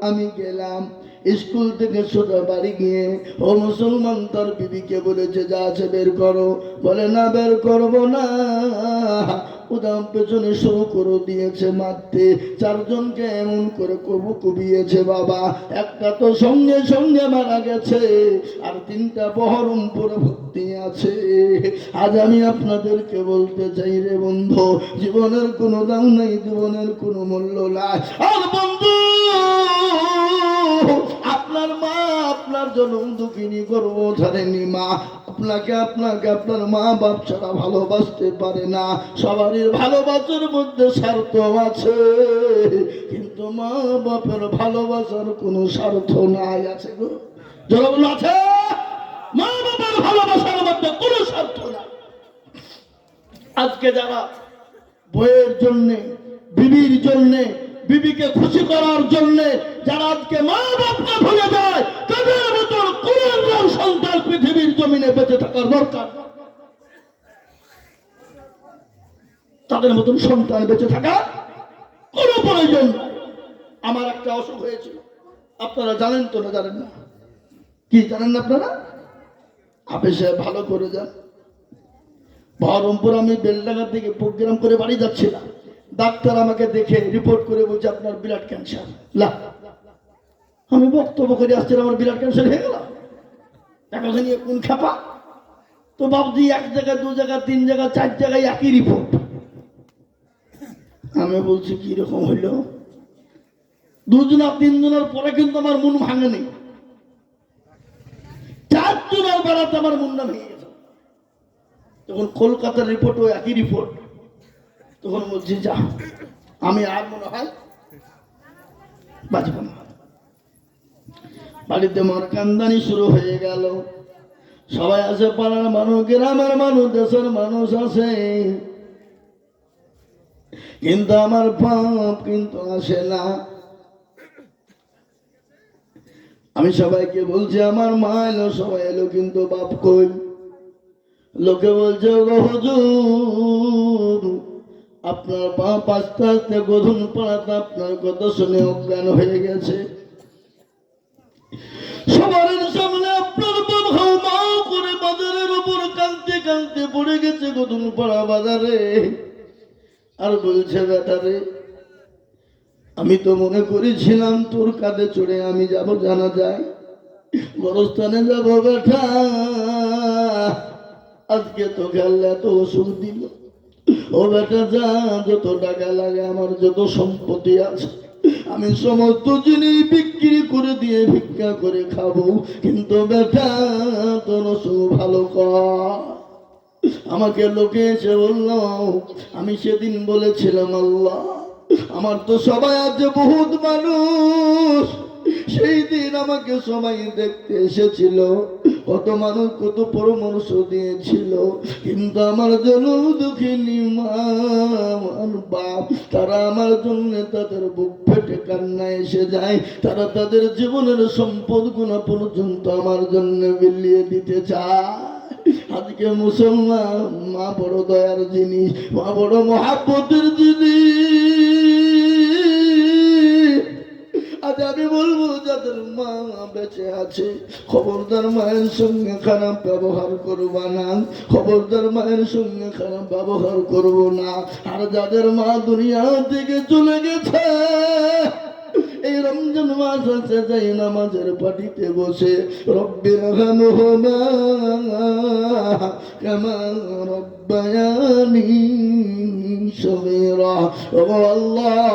আমি গেলাম। স্কুল থেকে সোজা বাড়ি গিয়ে ও মুসলমান তার বিবিকে বলেছে, যা আছে বের করো। বলে, না, বের করবো না। উদাম পেছনে শুরু করে দিয়েছে মারতে। 4 জনকে এমন করে কুবিয়েছে বাবা। একটা তো সঙ্গে সঙ্গে মারা গেছে, আর 3টা বহরমপুরে ভর্তি আছে। আজ আমি আপনাদেরকে বলতে চাই রে বন্ধু, জীবনের কোনো দাম নেই, জীবনের কোনো মূল্য নাই। আর বন্ধু, আপনার মা আপনার জনম দুঃখিনী গর্ভধারিণী মা আপনাকে আপনার মা বাপ ছাড়া ভালোবাসতে পারে না। সবারই ভালোবাসার মধ্যে স্বার্থ আছে, কিন্তু মা বাপের ভালোবাসার কোনো স্বার্থ নাই। আছে গো, যারা বলো আছে, মা বাবার ভালোবাসার মধ্যে কোনো স্বার্থ নাই। আজকে যারা বইয়ের জন্যে, বিবির জন্যে, বিবিকে খুশি করার জন্যে যারা আজকে মা বাপকে ভুলে যায়, তাদের মতন কোন সন্তান পৃথিবীর জমিনে বেঁচে থাকার দরকার। তাদের মতন সন্তান বেঁচে থাকা কোনো প্রয়োজন নাই। আমার একটা অসুখ হয়েছিল, আপনারা জানেন তো না জানেন না? কি জানেন না আপনারা? আপনি সে ভালো করে যান। বহরমপুর আমি বেলডাঙ্গা থেকে প্রোগ্রাম করে বাড়ি যাচ্ছিলাম, ডাক্তার আমাকে দেখে রিপোর্ট করে বলছে আপনার ব্লাড ক্যান্সার। আমি বক্তব্য করে আসছিলাম, আমার ব্লাড ক্যান্সার হয়ে গেল। এখন নিয়ে কোন খাপা তো বাবজি, এক জায়গায়, দু জায়গায়, তিন জায়গায়, চার জায়গায় একই রিপোর্ট। আমি বলছি কি রকম হইল? দুজন আর তিনজনের পরে কিন্তু আমার মন ভাঙেনি, চারজনের বেড়াতে আমার মনটা ভেঙে গেছে। যখন কলকাতার রিপোর্টও একই রিপোর্ট, তখন বলছি যা, আমি আর মনে হয় বাঁচব না। বাড়িতে মার কান্দানি শুরু হয়ে গেল। সবাই আছে, পাড়ার মানুষ, গ্রামের মানুষ, দেশের মানুষ আছে, কিন্তু আমার বাপ কিন্তু আসে না। আমি সবাইকে বলছি আমার মা এলো, সবাই এলো, কিন্তু বাপ কই? লোকে বলছে গো হুজুর, আপনার বাপ আস্তে আস্তে গোধন পাড়াতে আপনার কথা শুনে অজ্ঞান হয়ে গেছে। সবার সামনে আপনার বাপ হাউ মাউ করে বাজারের উপর কাঁদতে কাঁদতে পড়ে গেছে গোধন পাড়া বাজারে। আর বলছে বেটারে, আমি তো মনে করেছিলাম তোর কাঁধে চড়ে আমি যাব জানা যায়, গোরস্থানে যাব বেটা, আজকে তো গেলে এত ওষুধ দিল। ও বেটা যা, যত টাকা লাগে, আমার যত সম্পত্তি আছে, আমি সমস্ত জিনিস বিক্রি করে দিয়ে ভিক্ষা করে খাবো, কিন্তু বেটা তোর ওষুধ ভালো কর। আমাকে লোকে এসে বলল, আমি সেদিন বলেছিলাম আল্লাহ আমার তো সবাই আছে, বহুত মানুষ, সেই দিন আমাকে সবাই দেখতে এসেছিল, কত মানুষ কত পরামর্শ দিয়েছিল, কিন্তু আমার জন্য দুঃখিনী মা আমার বাপ, তারা আমার জন্য তাদের বুক ফেটে কান্না এসে যায়, তারা তাদের জীবনের সম্পদ গুলো পর্যন্ত আমার জন্য বিলিয়ে দিতে চায়। আজকে মুসলমান, মা বড় দয়ার জিনিস, মা বড় মহাব্বতের জিনিস। আজ আমি বলবো যাদের মা বেঁচে আছে, খবরদার মায়ের সঙ্গে খারাপ ব্যবহার করবা না, খবরদার মায়ের সঙ্গে খারাপ ব্যবহার করবো না। আর যাদের মা দুনিয়া থেকে চলে গেছে, এই রমজান মাস আছে, যাই নামাজের পাটিতে বসে রব্বির রহমহুমা কামা রব্বায়ানি সগীরা। ও আল্লাহ,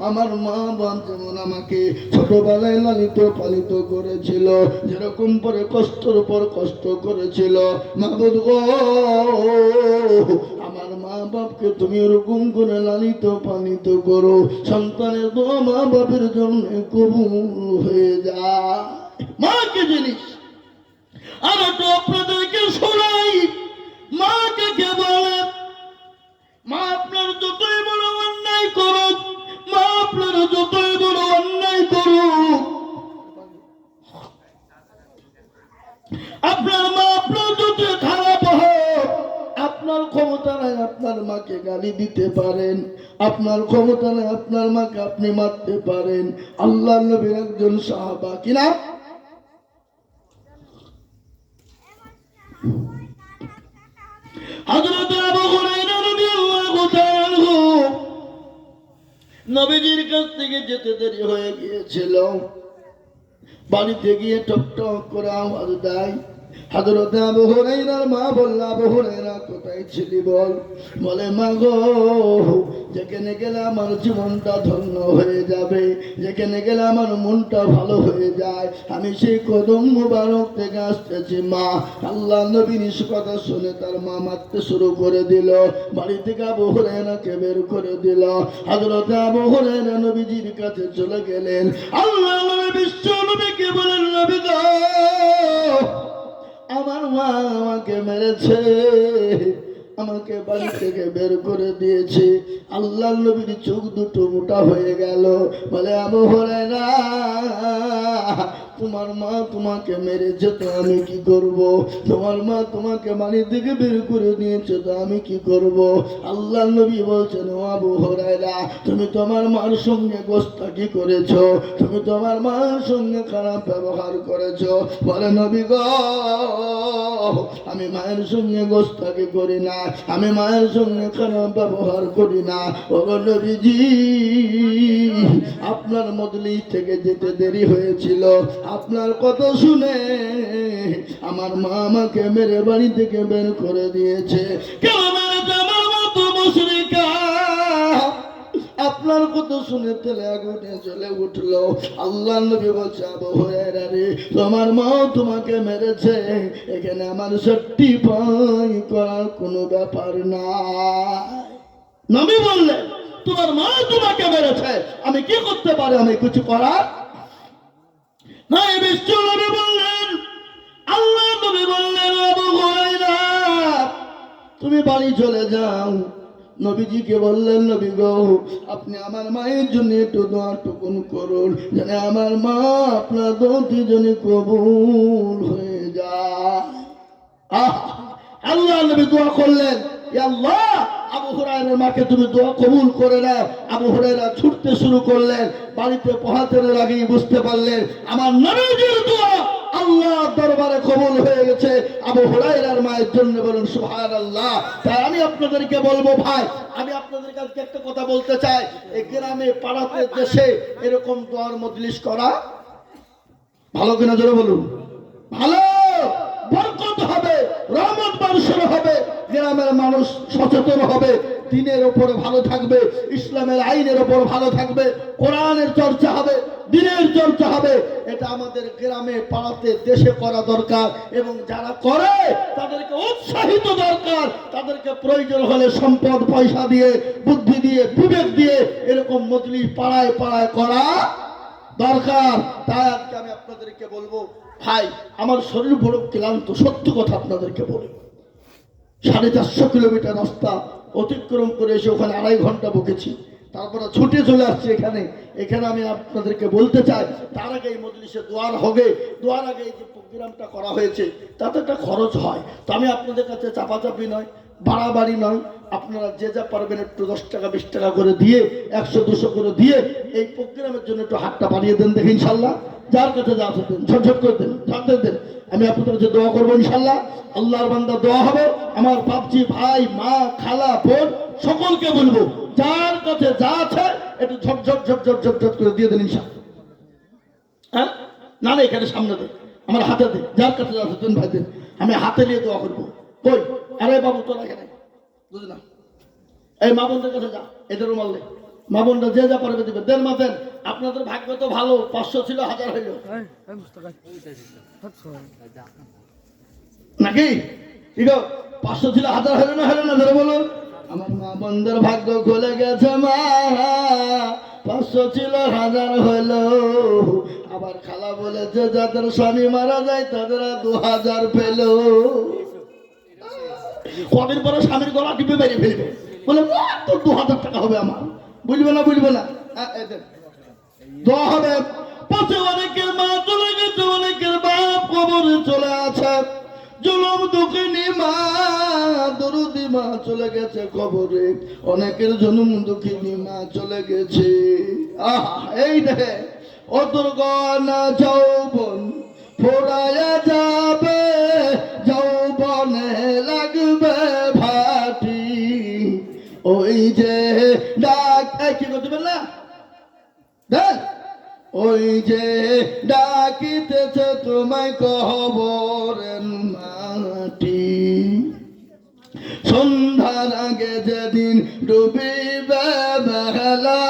আমার মা বাপ যেমন আমাকে ছোটবেলায় লালিত পালিত করেছিল, যেরকম পরে কষ্টের পর কষ্ট করেছিল, মাবুদ গো, আমার মা বাপকে তুমি ওরকম করে লালিত পালিত করো, সন্তানের দোয়া মা বাপের জন্য কবুল হয়ে যায়। মাকে জিনিস আর তো আপনাদেরকে শোনাই, মাকে কে বলে? মা আপনার যতই বড় অন্যায় করুক, মা আপনার যতই বড় অন্যায় করুক, আপনার মা আপনার যতই খারাপ হোক, আপনার ক্ষমতা নাই আপনার মাকে গালি দিতে পারেন, আপনার ক্ষমতা নাই আপনার মাকে আপনি মারতে পারেন। আল্লাহ নবীর একজন সাহাবা, কিনা হযরত আবু হুরায়রা রাদিয়াল্লাহু তাআলা আনহু, নবীজির কাছ থেকে যেতে দেরি হয়ে গিয়েছিল, বাড়িতে গিয়ে টক টক করে আওয়াজ দেয়, হযরত আবু হুরায়রার মা বলল, আবু হুরায়রা কোথায় ছিলি বল? বলে, মা গো, যেখানে গেলে আমার জীবনটা ধন্য হয়ে যাবে, যেখানে গেলে আমার মনটা ভালো হয়ে যায়, আমি সেই কদম মুবারক থেকে আসতেছি মা। আল্লাহ নবীর কথা শুনে তার মা মারতে শুরু করে দিল, বাড়ি থেকে আবু হুরায়রাকে বের করে দিল। হযরত আবু হুরায়রা নবীজির কাছে চলে গেলেন। আল্লাহ নবী বিশ্ব নবীকে বলেন, নবী গো, আমার মা আমাকে মেরেছে, আমাকে বাড়ি থেকে বের করে দিয়েছে। আল্লাহ নবীর চোখ দুটো মোটা হয়ে গেল। বলে, আবু হুরায়রা, তোমার মা তোমাকে মেরেছে তো আমি কি করব? তোমার মা তোমাকে বাড়ি থেকে বের করে দিয়েছে তো আমি কি করব? আল্লাহ নবী বলছেন, ও আবু হুরায়রা, তুমি তোমার মার সঙ্গে গোস্তাকি করেছো, তুমি তোমার মার সঙ্গে খারাপ ব্যবহার করেছো। বলে, নবী গো, আমি মায়ের সঙ্গে গোস্তাকি করি না, আমি মায়ের সঙ্গে খারাপ ব্যবহার করি না। ও নবীজি, আপনার মজলিস থেকে যেতে দেরি হয়েছিল, আপনার কথা শুনে আমার মা আমাকে মেরে বাড়ি থেকে বের করে দিয়েছে। কেন মেরেছে? আমার মতো মুশরিকা আপনার কথা শুনে তেলে আগুনে জ্বলে উঠলো। আল্লাহ নবী বলছে, আবু হুরায়রা রে, তোমার মা তোমাকে মেরেছে, এখানে আমার সার্টিফাই করার কোনো ব্যাপার না। নবী বললেন, তোমার মা তোমাকে মেরেছে, আমি কি করতে পারি? আমি কিছু করার নাই। বিশ্ব নবী বললেন, আল্লাহ নবী বললেন, আবু হুরায়রা, তুমি বাড়ি চলে যাও। নবীজিকে বললেন, নবী গো, আপনি আমার মায়ের জন্য একটু দোয়া টুকুন করুন, যেন আমার মা আপনার দোয়াটি যেন কবুল হয়ে যায়। আল্লাহ নবী দোয়া করলেন, ইয়া আল্লাহ, আবু হুরায়রার মাকে তুমি দোয়া কবুল করে নাও। আবু হুরায়রা ছুটতে শুরু করলেন। বাড়িতে পৌঁছাতে আগেই বুঝতে পারলেন আমার নবীজির দোয়া আল্লাহ দরবারে কবুল হয়ে গেছে আবু হুরায়রার মায়ের জন্য। বলুন সুবহানাল্লাহ। তাই আমি আপনাদেরকে বলবো, ভাই, আমি আপনাদের কাছে একটা কথা বলতে চাই, এই গ্রামে, পাড়াতে, দেশে এরকম দোয়ার মজলিস করা ভালো কিনা জোরে বলুন। ভালো, বরকত হবে, রহমত বর্ষণ হবে, গ্রামের মানুষ সচেতন হবে, দ্বীনের উপরে ভালো থাকবে, ইসলামের আইনের উপর ভালো থাকবে, কোরআনের চর্চা হবে, দ্বীনের চর্চা হবে। এটা আমাদের গ্রামে, পাড়াতে, দেশে করা দরকার। এবং যারা করে তাদেরকে উৎসাহিত দরকার, তাদেরকে প্রয়োজন হলে সম্পদ, পয়সা দিয়ে, বুদ্ধি দিয়ে, বিবেক দিয়ে এরকম মজলিস পাড়ায় পাড়ায় করা দরকার। তাই আজকে আমি আপনাদেরকে বলবো, ভাই, আমার শরীর বড় ক্লান্ত, সত্য কথা আপনাদেরকে বলি। 450 কিলোমিটার রাস্তা অতিক্রম করে এসে ওখানে 2.5 ঘন্টা বকেছি, তারপরে ছুটে চলে আসছি এখানে। এখানে আমি আপনাদেরকে বলতে চাই, তার আগে এই মজলিসে দোয়ার হবে, দোয়ার আগে এই যে প্রোগ্রামটা করা হয়েছে তাতে একটা খরচ হয়। তো আমি আপনাদের কাছে চাপাচাপি নয়, বাড়াবাড়ি নয়, আপনারা যে যা পারবেন একটু 10 টাকা 20 টাকা করে দিয়ে, 100-200 করে দিয়ে এই প্রোগ্রামের জন্য একটু হাতটা বাড়িয়ে দেন, দেখে ইনশাল্লাহ। যার কাছে যা আছে দেন, ঝটঝট করে দেন, ঝটঝট দেন। আমি আপনাদের কাছে দোয়া করবো ইনশাল্লাহ। আল্লাহর বান্দা দোয়া হবে। আমার বাপজি, ভাই, মা, খালা, বোন সকলকে বলবো, যার কাছে যা আছে একটু ঝটঝট ঝটঝট ঝটঝট করে দিয়ে দেন ইনশাল্লাহ। হ্যাঁ, না না, এখানে সামনে দেন, আমার হাতে দেন, যার কাছে যা আছে দেন ভাই, দেন। আমি হাতে নিয়ে দোয়া করবো। কই, আরে বাবু তোরা এখানে বুঝলাম, এই মা বোনদের কাছে যা, এদেরও মারলে মা বোনরা যে যা পারবে দিবে, দেন মা দেন। আপনাদের ভাগ্য তো ভালো, 500 ছিল, 1000 হইল নাকি? ঠিক আছে, 500 ছিল, 1000 হইল না? হইল না? ধরে বলুন। আমার মা বোনদের ভাগ্য খুলে গেছে মা, 500 ছিল, 1000 হইল। আবার খালা বলেছে যাদের স্বামী মারা যায় তাদের 2000 পেল। কদিন পরে স্বামীর গলা টিপে বেরিয়ে ফেলবে, বলে তোর 2000 টাকা হবে আমার। বুঝবে না, বুঝবে না, দোয়া হবে। পাশে অনেকের মা চলে গেছে, অনেকের বাপ কবরে চলে আছে, জুলুম দুঃখিনী মা, দরদি মা চলে গেছে কবরে, অনেকের জন্ম দুঃখিনী মা চলে গেছে। এই দেখে অতর গনা যৌবন ফোড়ায়া যাবে, যৌবনে লাগবে ভাটি, ওই যে ডাক, কি করতে পারল না দেন, ওই যে ডাকিতেছে তোমায় কবরের মাটি, সন্ধ্যার আগে যেদিন ডুবিবে বেলা,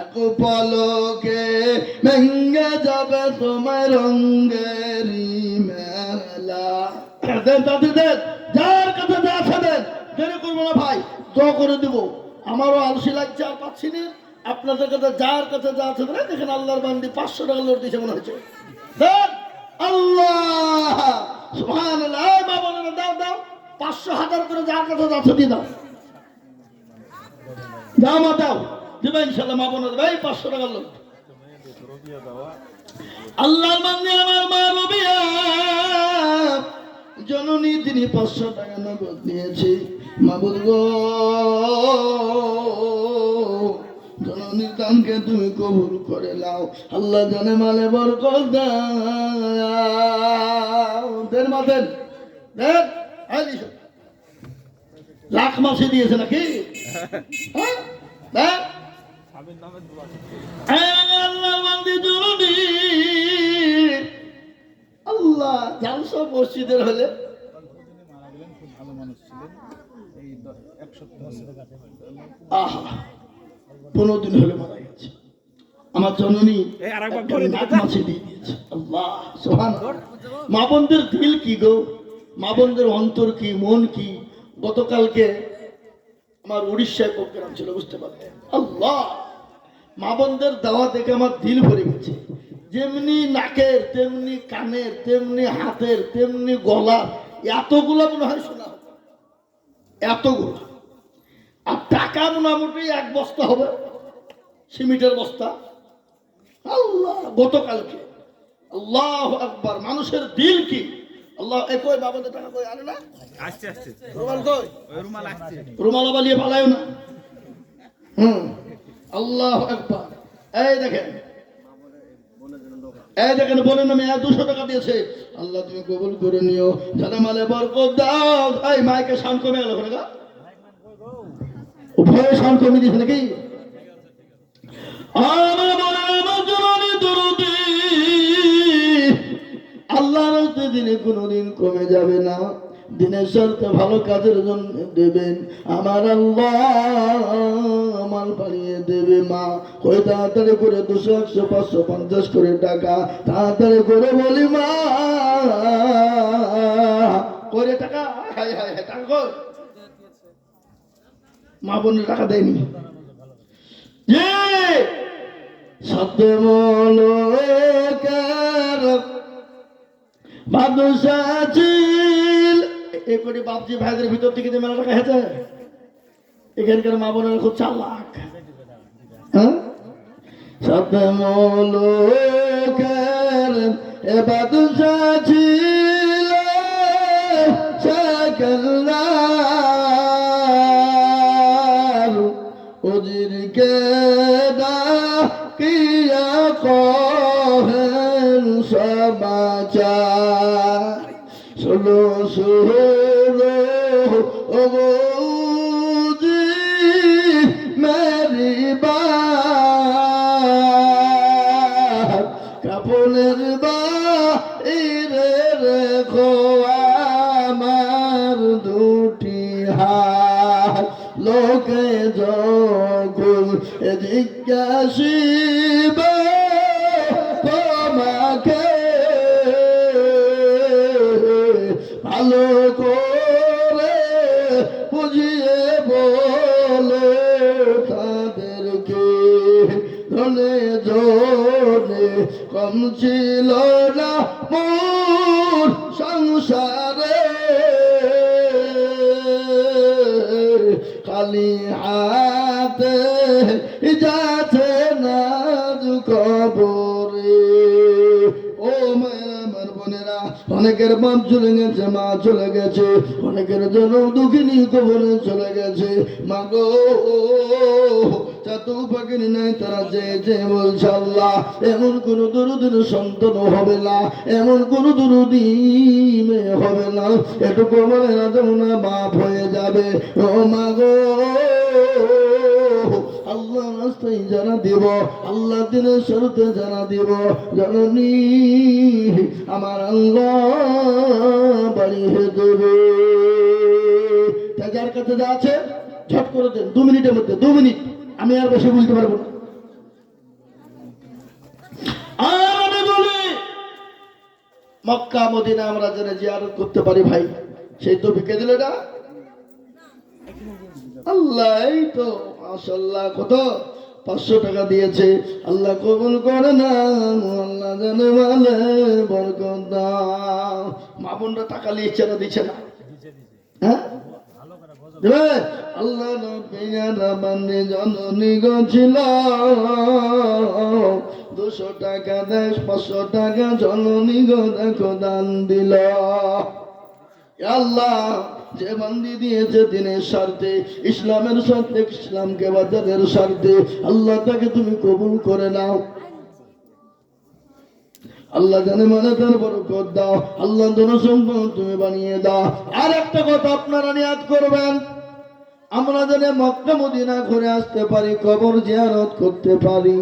এক পলকে ভেঙ্গে যাবে তোমার রঙ্গেরি মেলা। দেন দাদি দেন, যার কাছে যা আছে দেন, দেরি করবো না ভাই, দোয়া করে দিব। আমারও আলসি লাগছে আর পাচ্ছি না। আপনাদের কাছে যার কাছে যা আছে দেন। দেখেন আল্লাহর বান্দি 500 টাকা লোট দিয়েছে মনে হচ্ছে। দেন আল্লাহ সুবহানাল্লাহ। এই মা বোনেরা দাও দাও, 500 1000 করে যার কাছে যা আছে দিয়ে দাও। দাও মা দাও, দিবে ইনশাআল্লাহ মা বোনেরা। ভাই 500 টাকা লোট। আল্লাহর বান্দি আমার মা রবিয়া জননী, তিনি 500 টাকা নগদ দিয়েছে। মাবুদ গো, জননীর দানকে তুমি কবুল করে নাও। আল্লাহ জানে মালে বরকত দাও। দেন মা দেন, দেন। লাখ মাসে দিয়েছে নাকি? হ্যাঁ দেন। আল্লাহর বান্দি জননী, আল্লাহ জালসা মসজিদের হলে আহা 15 দিন হলে মারা গেছে। আমার জননী নাক মাছে দিয়ে দিয়েছে। আল্লাহ সুবহানাল্লাহ। মা বোনদের দিল কি গো, মা বোনদের অন্তর কি, মন কি। গতকালকে আমার উড়িষ্যায় প্রোগ্রাম ছিল, বুঝতে পারলেন? আল্লাহ, মা বোনদের দাওয়া দেখে আমার দিল ভরে গেছে। যেমনি নাকের, তেমনি কানের, তেমনি হাতের, তেমনি গলা, এতগুলো মনে হয় শোনা, এতগুলো। আর টাকা মোটামুটি 1 বস্তা হবে, সিমেন্টের বস্তা। আল্লাহ, গতকালকে। আল্লাহ আকবার। মানুষের দিল কি। আল্লাহ কই বাবাদের টাকা কই আনে না? আসছে আসছে। রুমাল কই? ওই রুমাল আসছে। রুমাল বালিয়ে পালায়ও না। আল্লাহ আকবার। এই দেখেন, এই দেখেন, বলেন আমি 200 টাকা দিয়েছে। আল্লাহ তুমি কবুল করে নিও, জানে মালে বরকত দাও। এই মাইকে সাউন্ড কমে গেল ওখানে গা, ভয়ে সাউন্ড কমে দিয়েছে নাকি? আল্লাহ রাস্তায় দিনে কোনোদিন কমে যাবে না। দিনের সাথে ভালো কাজের জন্য দেবেন আমার আল্লাহ, মাল বাড়িয়ে দেবে। মা কই তাড়াতাড়ি করে 200 100 500 50 করে টাকা তাড়াতাড়ি করে বলি মা করে টাকা। হাই হাই হাই, টাকা কই? মা বোনের টাকা দেয়নি। যে সত্যমূলকের বাদশা ছিল, এই কোটি বাপজি ভাইদের ভিতর থেকে যে মেলা টাকা হেঁচে, এখানকার মা বোনের খুব চালাক। হ্যাঁ, সত্যমূলকের এ বাদশা ছিল সেকেন্দার, উজিরকে ডাকিয়া কহেন সমাচার। শোনো শোনো ও বৌদি মেরি বাত, কাপনের বাইরে রেখো আমার দুটি হাত। লোকে যখন জিজ্ঞাসিবে তোমাকে, ভালো করে বুঝিয়ে বলো তাদেরকে। ধনে জনে কম ছিল না মোর সংসারে, খালি হাতে যাচ্ছে না কবরে। ও আমার বোনেরা, অনেকের বাপ চলে গেছে, মা চলে গেছে, অনেকের জন্য দুঃখিনী কবরে চলে গেছে। মা গো, চাতু পাখির নাই, তারা যে বলছে আল্লাহ এমন কোন দরুদিন সন্তান হবে না, এমন কোন দরুদি মেয়ে হবে না, একটু কবরে না যেমন বাপ হয়ে যাবে। ও মা গো, আল্লাহ রাস্তায় যারা দিব, আল্লাহ দিনের শরতে যারা দিব, জননী আমার আল্লাহ বাড়িয়ে দেবে। তাই যার কাছে যা আছে ঝট করে দেন, 2 মিনিটের মধ্যে, 2 মিনিট, আমি আর বেশি বলতে পারবো না। আর আমি বলি মক্কা মদিনা আমরা যেন জিয়ারত করতে পারি ভাই, সেই তো বিকে দিলে না আল্লাহ। এই তো মাশাআল্লাহ, কত 500 টাকা দিয়েছে, আল্লাহ কবুল করে না, আল্লাহ জানে বলে বরকত দাও। মা বোনরা টাকা নিচ্ছে না, দিচ্ছে না, হ্যাঁ দেবে। আল্লাহ নবিয়ারা বান্দে জননী গছিল, 200 টাকা দেশ, 500 টাকা জননী গো দেখো দান দিল। আল্লাহ যে বান্দি দিয়েছে দিনের স্বার্থে, ইসলামের স্বার্থে, ইসলামকে বাঁচানোর স্বার্থে, আল্লাহ তাকে তুমি কবুল করে নাও। আল্লাহ জানে মানে তার বরকত দাও, আল্লাহ ধনসম্পদ তুমি বানিয়ে দাও। আর একটা কথা আপনারা নিয়াত করবেন, আমরা যেন মক্কা মদিনা ঘুরে আসতে পারি, কবর জিয়ারত করতে পারি।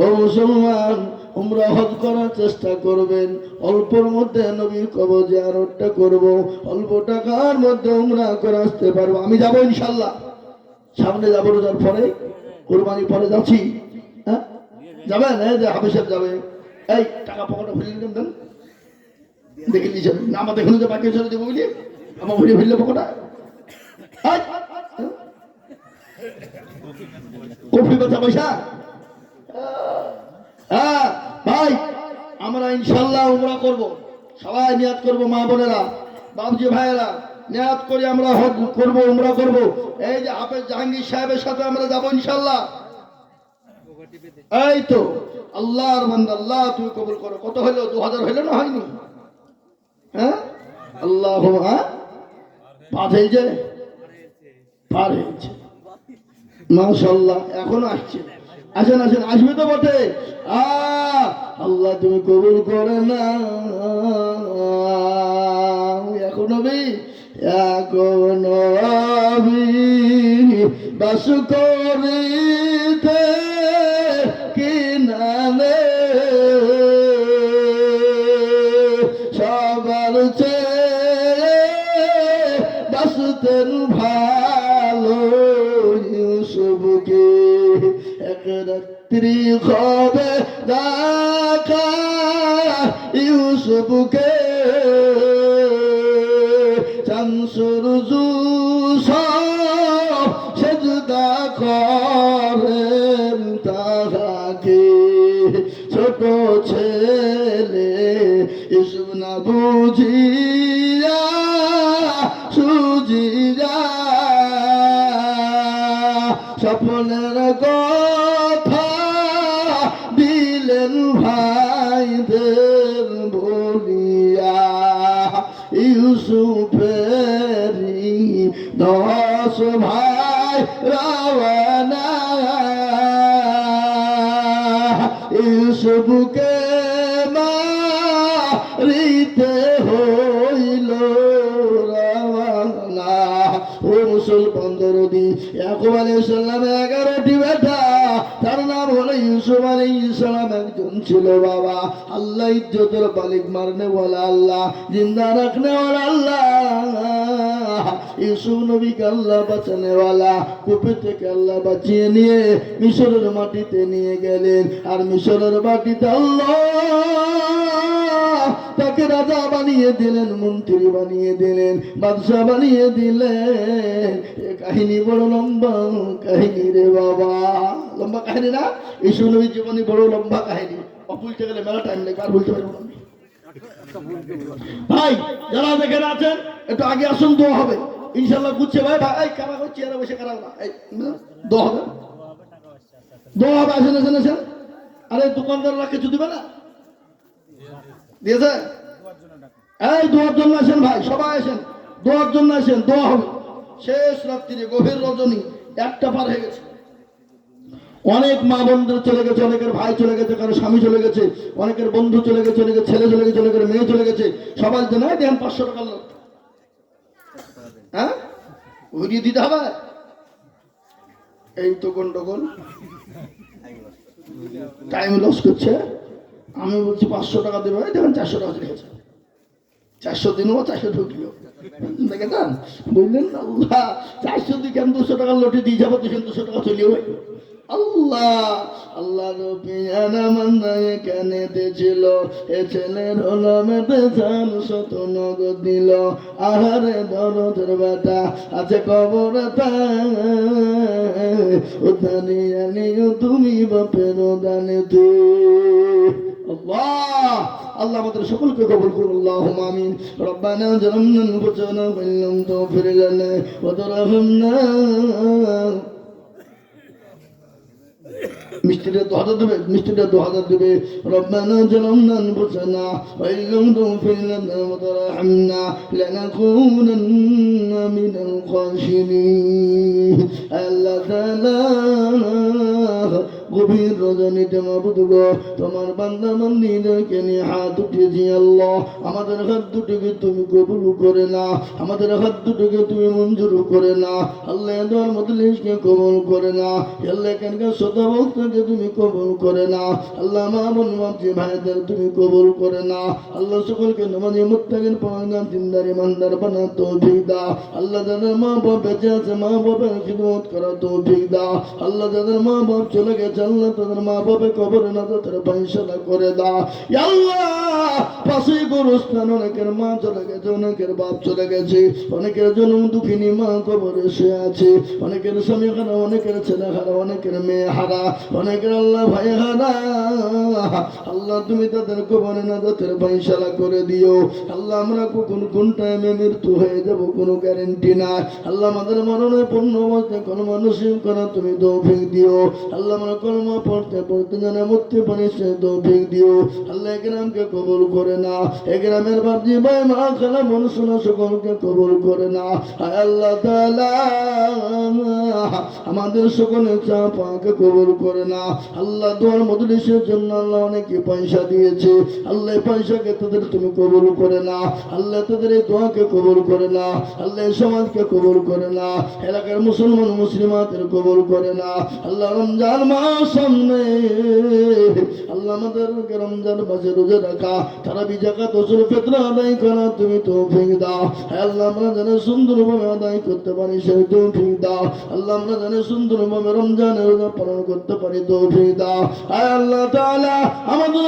ও মুসলমান, উমরা হজ করার চেষ্টা করবেন, অল্পর মধ্যে নবীর কবর জিয়ারতটা করব, অল্প টাকার মধ্যে উমরা করে আসতে পারবো। আমি যাবো ইনশাল্লাহ, সামনে যাবো, রোজার পরে, কোরবানি পরে যাচ্ছি। হ্যাঁ যাবেন? এই যে হাফিজ সাহেব যাবে, এই টাকা পকেটে ভুলে নিতেন দেন, দেখে নিয়েছেন না, আমার দেখুন যে বাকি চলে দেবো বুঝলি, আমার ভুলে ফেললে পকেটা কফি কথা পয়সা। হ্যাঁ ভাই, আমরা ইনশাল্লাহ উমরা করব, সবাই নিয়াত করব, মা বোনেরা, বাবজি ভাইয়েরা নিয়াত করে আমরা হজ করব, উমরা করব। এই যে হাফেজ জাহাঙ্গীর সাহেবের সাথে আমরা যাবো ইনশাল্লাহ। এই তো আল্লাহর বান্দা, আল্লাহ তুমি কবুল করো। কত হইলো? 2000 হইলো না হয়নি? হ্যাঁ আল্লাহ, হ্যাঁ 5 হয়েছে, পার হয়েছে মাশাআল্লাহ, এখনো আসছে। আসেন আসেন, আসবে তো বটে। আল্লাহ তুমি কবুল করে না। এখনো বাস করিতে কিনারে সবার চেয়ে বাসতেন ভালো ইউসুফকে। এক রাত্রি হবে দেখা ইউসুফকে, শামসুর সব সেজদা করেন তাহাকে। ছোট ছেলে ইউসুফ না বুঝিয়া সুজিয়া স্বপ্নের কথা দিলেন ভাইদের বলিয়া। ইউসুফেরি 10 ভাই রাওয়ানা, ইউসুফকে মারিতে হইল রাওয়ানা। ও মুসলমান দরদি, ইয়াকুব আলাইহিস সালামের 11টি বেটা, তার নাম হলো ইউসুফ আলাইহিস সালাম। একজন ছিল বাবা, আল্লাহ ইজ্জতের মালিক, মারনে ওয়ালা আল্লাহ, জিন্দা রাখনে ওয়ালা আল্লাহ। ইউসুফ নবীকে আল্লাহ বাঁচানে ওয়ালা, কূপে থেকে আল্লাহ বাঁচিয়ে নিয়ে মিশরের মাটিতে নিয়ে গেলেন। আর মিশরের মাটিতে আল্লাহ তাকে রাজা বানিয়ে দিলেন, মন্ত্রী বানিয়ে দিলেন, বাদশাহ বানিয়ে দিলেন। এ কাহিনী বড় লম্বা কাহিনী রে বাবা, লম্বা কাহিনী না? ইউসুফ নবীর জীবনী বড় লম্বা কাহিনী, বলতে গেলে মেলা টাইম লাগবে, আর বলতে পারবো না ভাই। যারা যেখানে আছেন একটু আগে আসুন, দোয়া হবে ইনশাল্লাহ। বুঝছে ভাই? ভাই কারা করছি, এরা বসে কারা না, দোয়া হবে, দোয়া হবে। আসেন আসেন আসেন। আরে দোকানদাররা কিছু দিবে না? দিয়েছে? এই দোয়ার জন্য আসেন ভাই, সবাই আসেন, দোয়ার জন্য আসেন, দোয়া হবে। শেষ রাত্রিরে গভীর রজনী, 1টা পার হয়ে গেছে। অনেক মা বোনদের চলে গেছে, অনেকের ভাই চলে গেছে, কারো স্বামী চলে গেছে, অনেকের বন্ধু চলে গেছে, অনেকের ছেলে চলে গেছে, অনেকের মেয়ে চলে গেছে। সবাই জানে দেন 500 টাকা লোক, হ্যাঁ উড়িয়ে দিতে হবে। এই তো গন্ডগোল, টাইম লস করছে। আমি বলছি 500 টাকা দেবে, দেখেন 400 টাকা চলে গেছে। 400 দিনও 400 ঢুকলো, দেখেন বুঝলেন না? আল্লাহ 400 দিকে 200 টাকা লটে দিয়ে যাবো, 200 টাকা চলিয়ে হইল। আল্লাহ আল্লাহ রবি আনামান্না এখানে ছিল, এ ছেলের হলো মেতে জান শত নগদ দিল। আহারে দরদের বেটা আছে কবর উদ্ধানি আনিও তুমি বাপের দানে তু। আল্লাহ আল্লাহ আমাদের সকলকে কবুল করুন, আল্লাহুম্মা আমিন। রব্বানা জালামনা আনফুসানা ওয়া ইল্লাম তাগফির লানা ওয়া তারহামনা। মিষ্টিটা 2000 দেবে, মিষ্টিটা 2000 দেবে। রব্বানা জালামনা আনফুসানা ওয়া ইল্লাম তাগফির লানা ওয়া তারহামনা লানাকুনান্না মিনাল খাসিরিন। আল্লাহ তাআলা গভীর রজনীতে মাবুদ গো, তোমার বান্দা বান্দীদেরকে নিয়ে হাত উঠিয়েছি আল্লাহ। আমাদের হাত দুটোকে তুমি কবুল করে না, আমাদের হাত দুটোকে তুমি মঞ্জুর করে না আল্লাহ। দোয়ার মজলিসকে কবুল করে না আল্লাহ। এখানকার শ্রোতা ভক্তকে তুমি কবুল করে না আল্লাহ। মা বোন বাপজি ভাইদের তুমি কবুল করে না আল্লাহ। সকলকে নামাজি মুত্তাকিন পরহেজগার দিনদার ইমানদার বানার তৌফিক দাও আল্লাহ। যাদের মা বাপ বেঁচে আছে মা বাপের খিদমত করার তৌফিক দাও আল্লাহ। যাদের মা বাপ চলে গেছে আল্লাহ, তাদের মা বাপে কবরে না তাদের ফয়সালা করে দাও ইয়া আল্লাহ। পাশে গোরস্থান, অনেকের মা চলে গেছে, অনেকের বাপ চলে গেছে, অনেকের জন্ম দুঃখিনী মা কবরে শুয়ে আছে, অনেকের স্বামী হারা, অনেকের ছেলে হারা, অনেকের মেয়ে হারা, অনেকের আল্লাহ ভাই হারা আল্লাহ। তুমি তাদের কবরে না তাদের ফয়সালা করে দিও আল্লাহ। আমরা কখন কোন টাইমে মৃত্যু হয়ে যাব কোনো গ্যারেন্টি নাই আল্লাহ। আমাদের মরণে পূর্ণ অবস্থায় কোনো মানুষই করা তুমি তৌফিক দিও আল্লাহ। আমরা কলমা পড়তে পড়তে জানে মরতে পারি সে তৌফিক দিও আল্লাহ। এই গ্রামকে কবুল করে না, এই গ্রামের বাপজি ভাই মা খালা মন শোনা সকলকে কবুল করে না আল্লাহ তাআলা। আমাদের সকলের চা পাকে কবুল করে না আল্লাহ। দোয়ার মজলিসের জন্য আল্লাহ অনেকে পয়সা দিয়েছে আল্লাহ, পয়সাকে তাদের তুমি কবুল করে না আল্লাহ। তাদের এই দোয়াকে কবুল করে না আল্লাহ। সমাজকে কবুল করে না, এলাকার মুসলমান মুসলিমাতের কবুল করে না আল্লাহ। রমজান মাস সামনে আল্লাহ, আমাদেরকে রমজান মাসে রোজা রাখা, তারা বিজাকাত ওসুল ফিতরা আদায় করা তুমি তৌফিক দাও আল্লাহ। আমরা যেন সুন্দরভাবে আদায় করতে পারি সেই তৌফিক দাও আল্লাহ। আমরা যেন সুন্দরভাবে রমজানের রোজা পালন করতে পারি তৌফিক দাও আল্লাহ তাআলা। আমাদের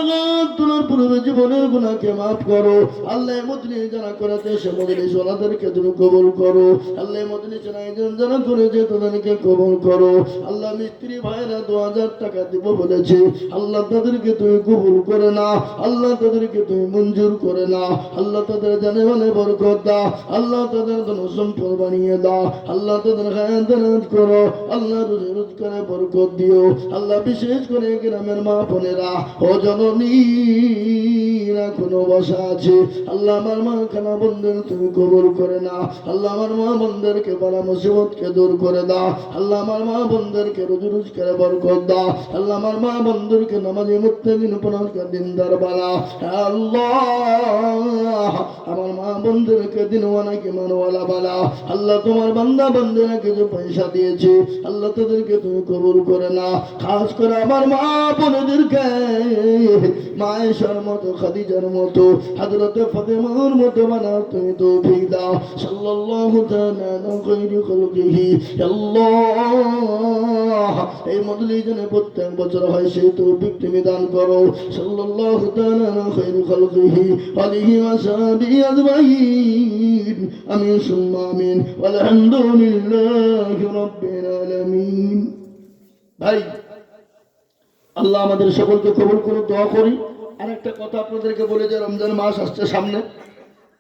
তোলার পূর্বে জীবনের গুনাহকে মাফ করো আল্লাহ। মজলিস যারা করেছে সে মজলিস ওনাদেরকে তুমি কবুল করো আল্লাহ। মজলিসের আয়োজন যারা করেছে তাদেরকে কবুল করো আল্লাহ। মিস্ত্রি ভাইরা 2000 টাকা দিব বলেছে আল্লাহ, তাদেরকে তুমি কবুল করে না আল্লাহ। তাদেরকে তুমি মঞ্জুর করে না আল্লাহ। তাদের জানে মানে বরকত দাও আল্লাহ। তাদের ধন সম্পদ বানিয়ে দাও আল্লাহ। তাদের হায়াত দারাজ করো আল্লাহ। রুজি রোজগারে বরকত দিও আল্লাহ। বিশেষ করে গ্রামের মা বোনেরা ও জননী এখনো বসা আছে আল্লাহ। আমার মা খানা বন্ধের তুমি কবুল করে না আল্লাহ। আমার মা বন্ধেরকে বালা মুসিবতকে দূর করে দাও আল্লাহ। আমার মা বন্ধেরকে রুজি রোজগারে বরকত দাও আল্লাহ। আমার মা বন্ধুরকে নামাজি মুত্তাকিন পরহেজগার দিনদার বানাও আল্লাহ। আমার মা বন্ধুরকে দিনওয়ালা কি মানওয়ালা বানাও আল্লাহ। তোমার বান্দা বান্দিরা কিছু পয়সা দিয়েছে আল্লাহ, তাদেরকে তুমি কবুল করে না। খাস করে আমার মা বোনদেরকে মায়েশার মতো, খাদিজার মতো, হযরতে ফাতেমার মতো বানাও তুমি তৌফিক দাও সাল্লাল্লাহু তাআলা আলা খায়রি খালকিহি আল্লাহ। এই মজলিস যেন প্রত্যেক বছর হয় সেই তৌফিক তুমি দান করো সাল্লাল্লাহু তাআলা আলা খায়রি খালকিহি আলিহি ওয়া সাহবিহি আজমাইন আমিন সুম্মা আমিন আলহামদুলিল্লাহি রাব্বিল আলামিন। ভাই আল্লাহ আমাদের সকলকে কবুল করে দোয়া করি। আর একটা কথা আপনাদেরকে বলে যে রমজান মাস আসছে সামনে,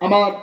আমার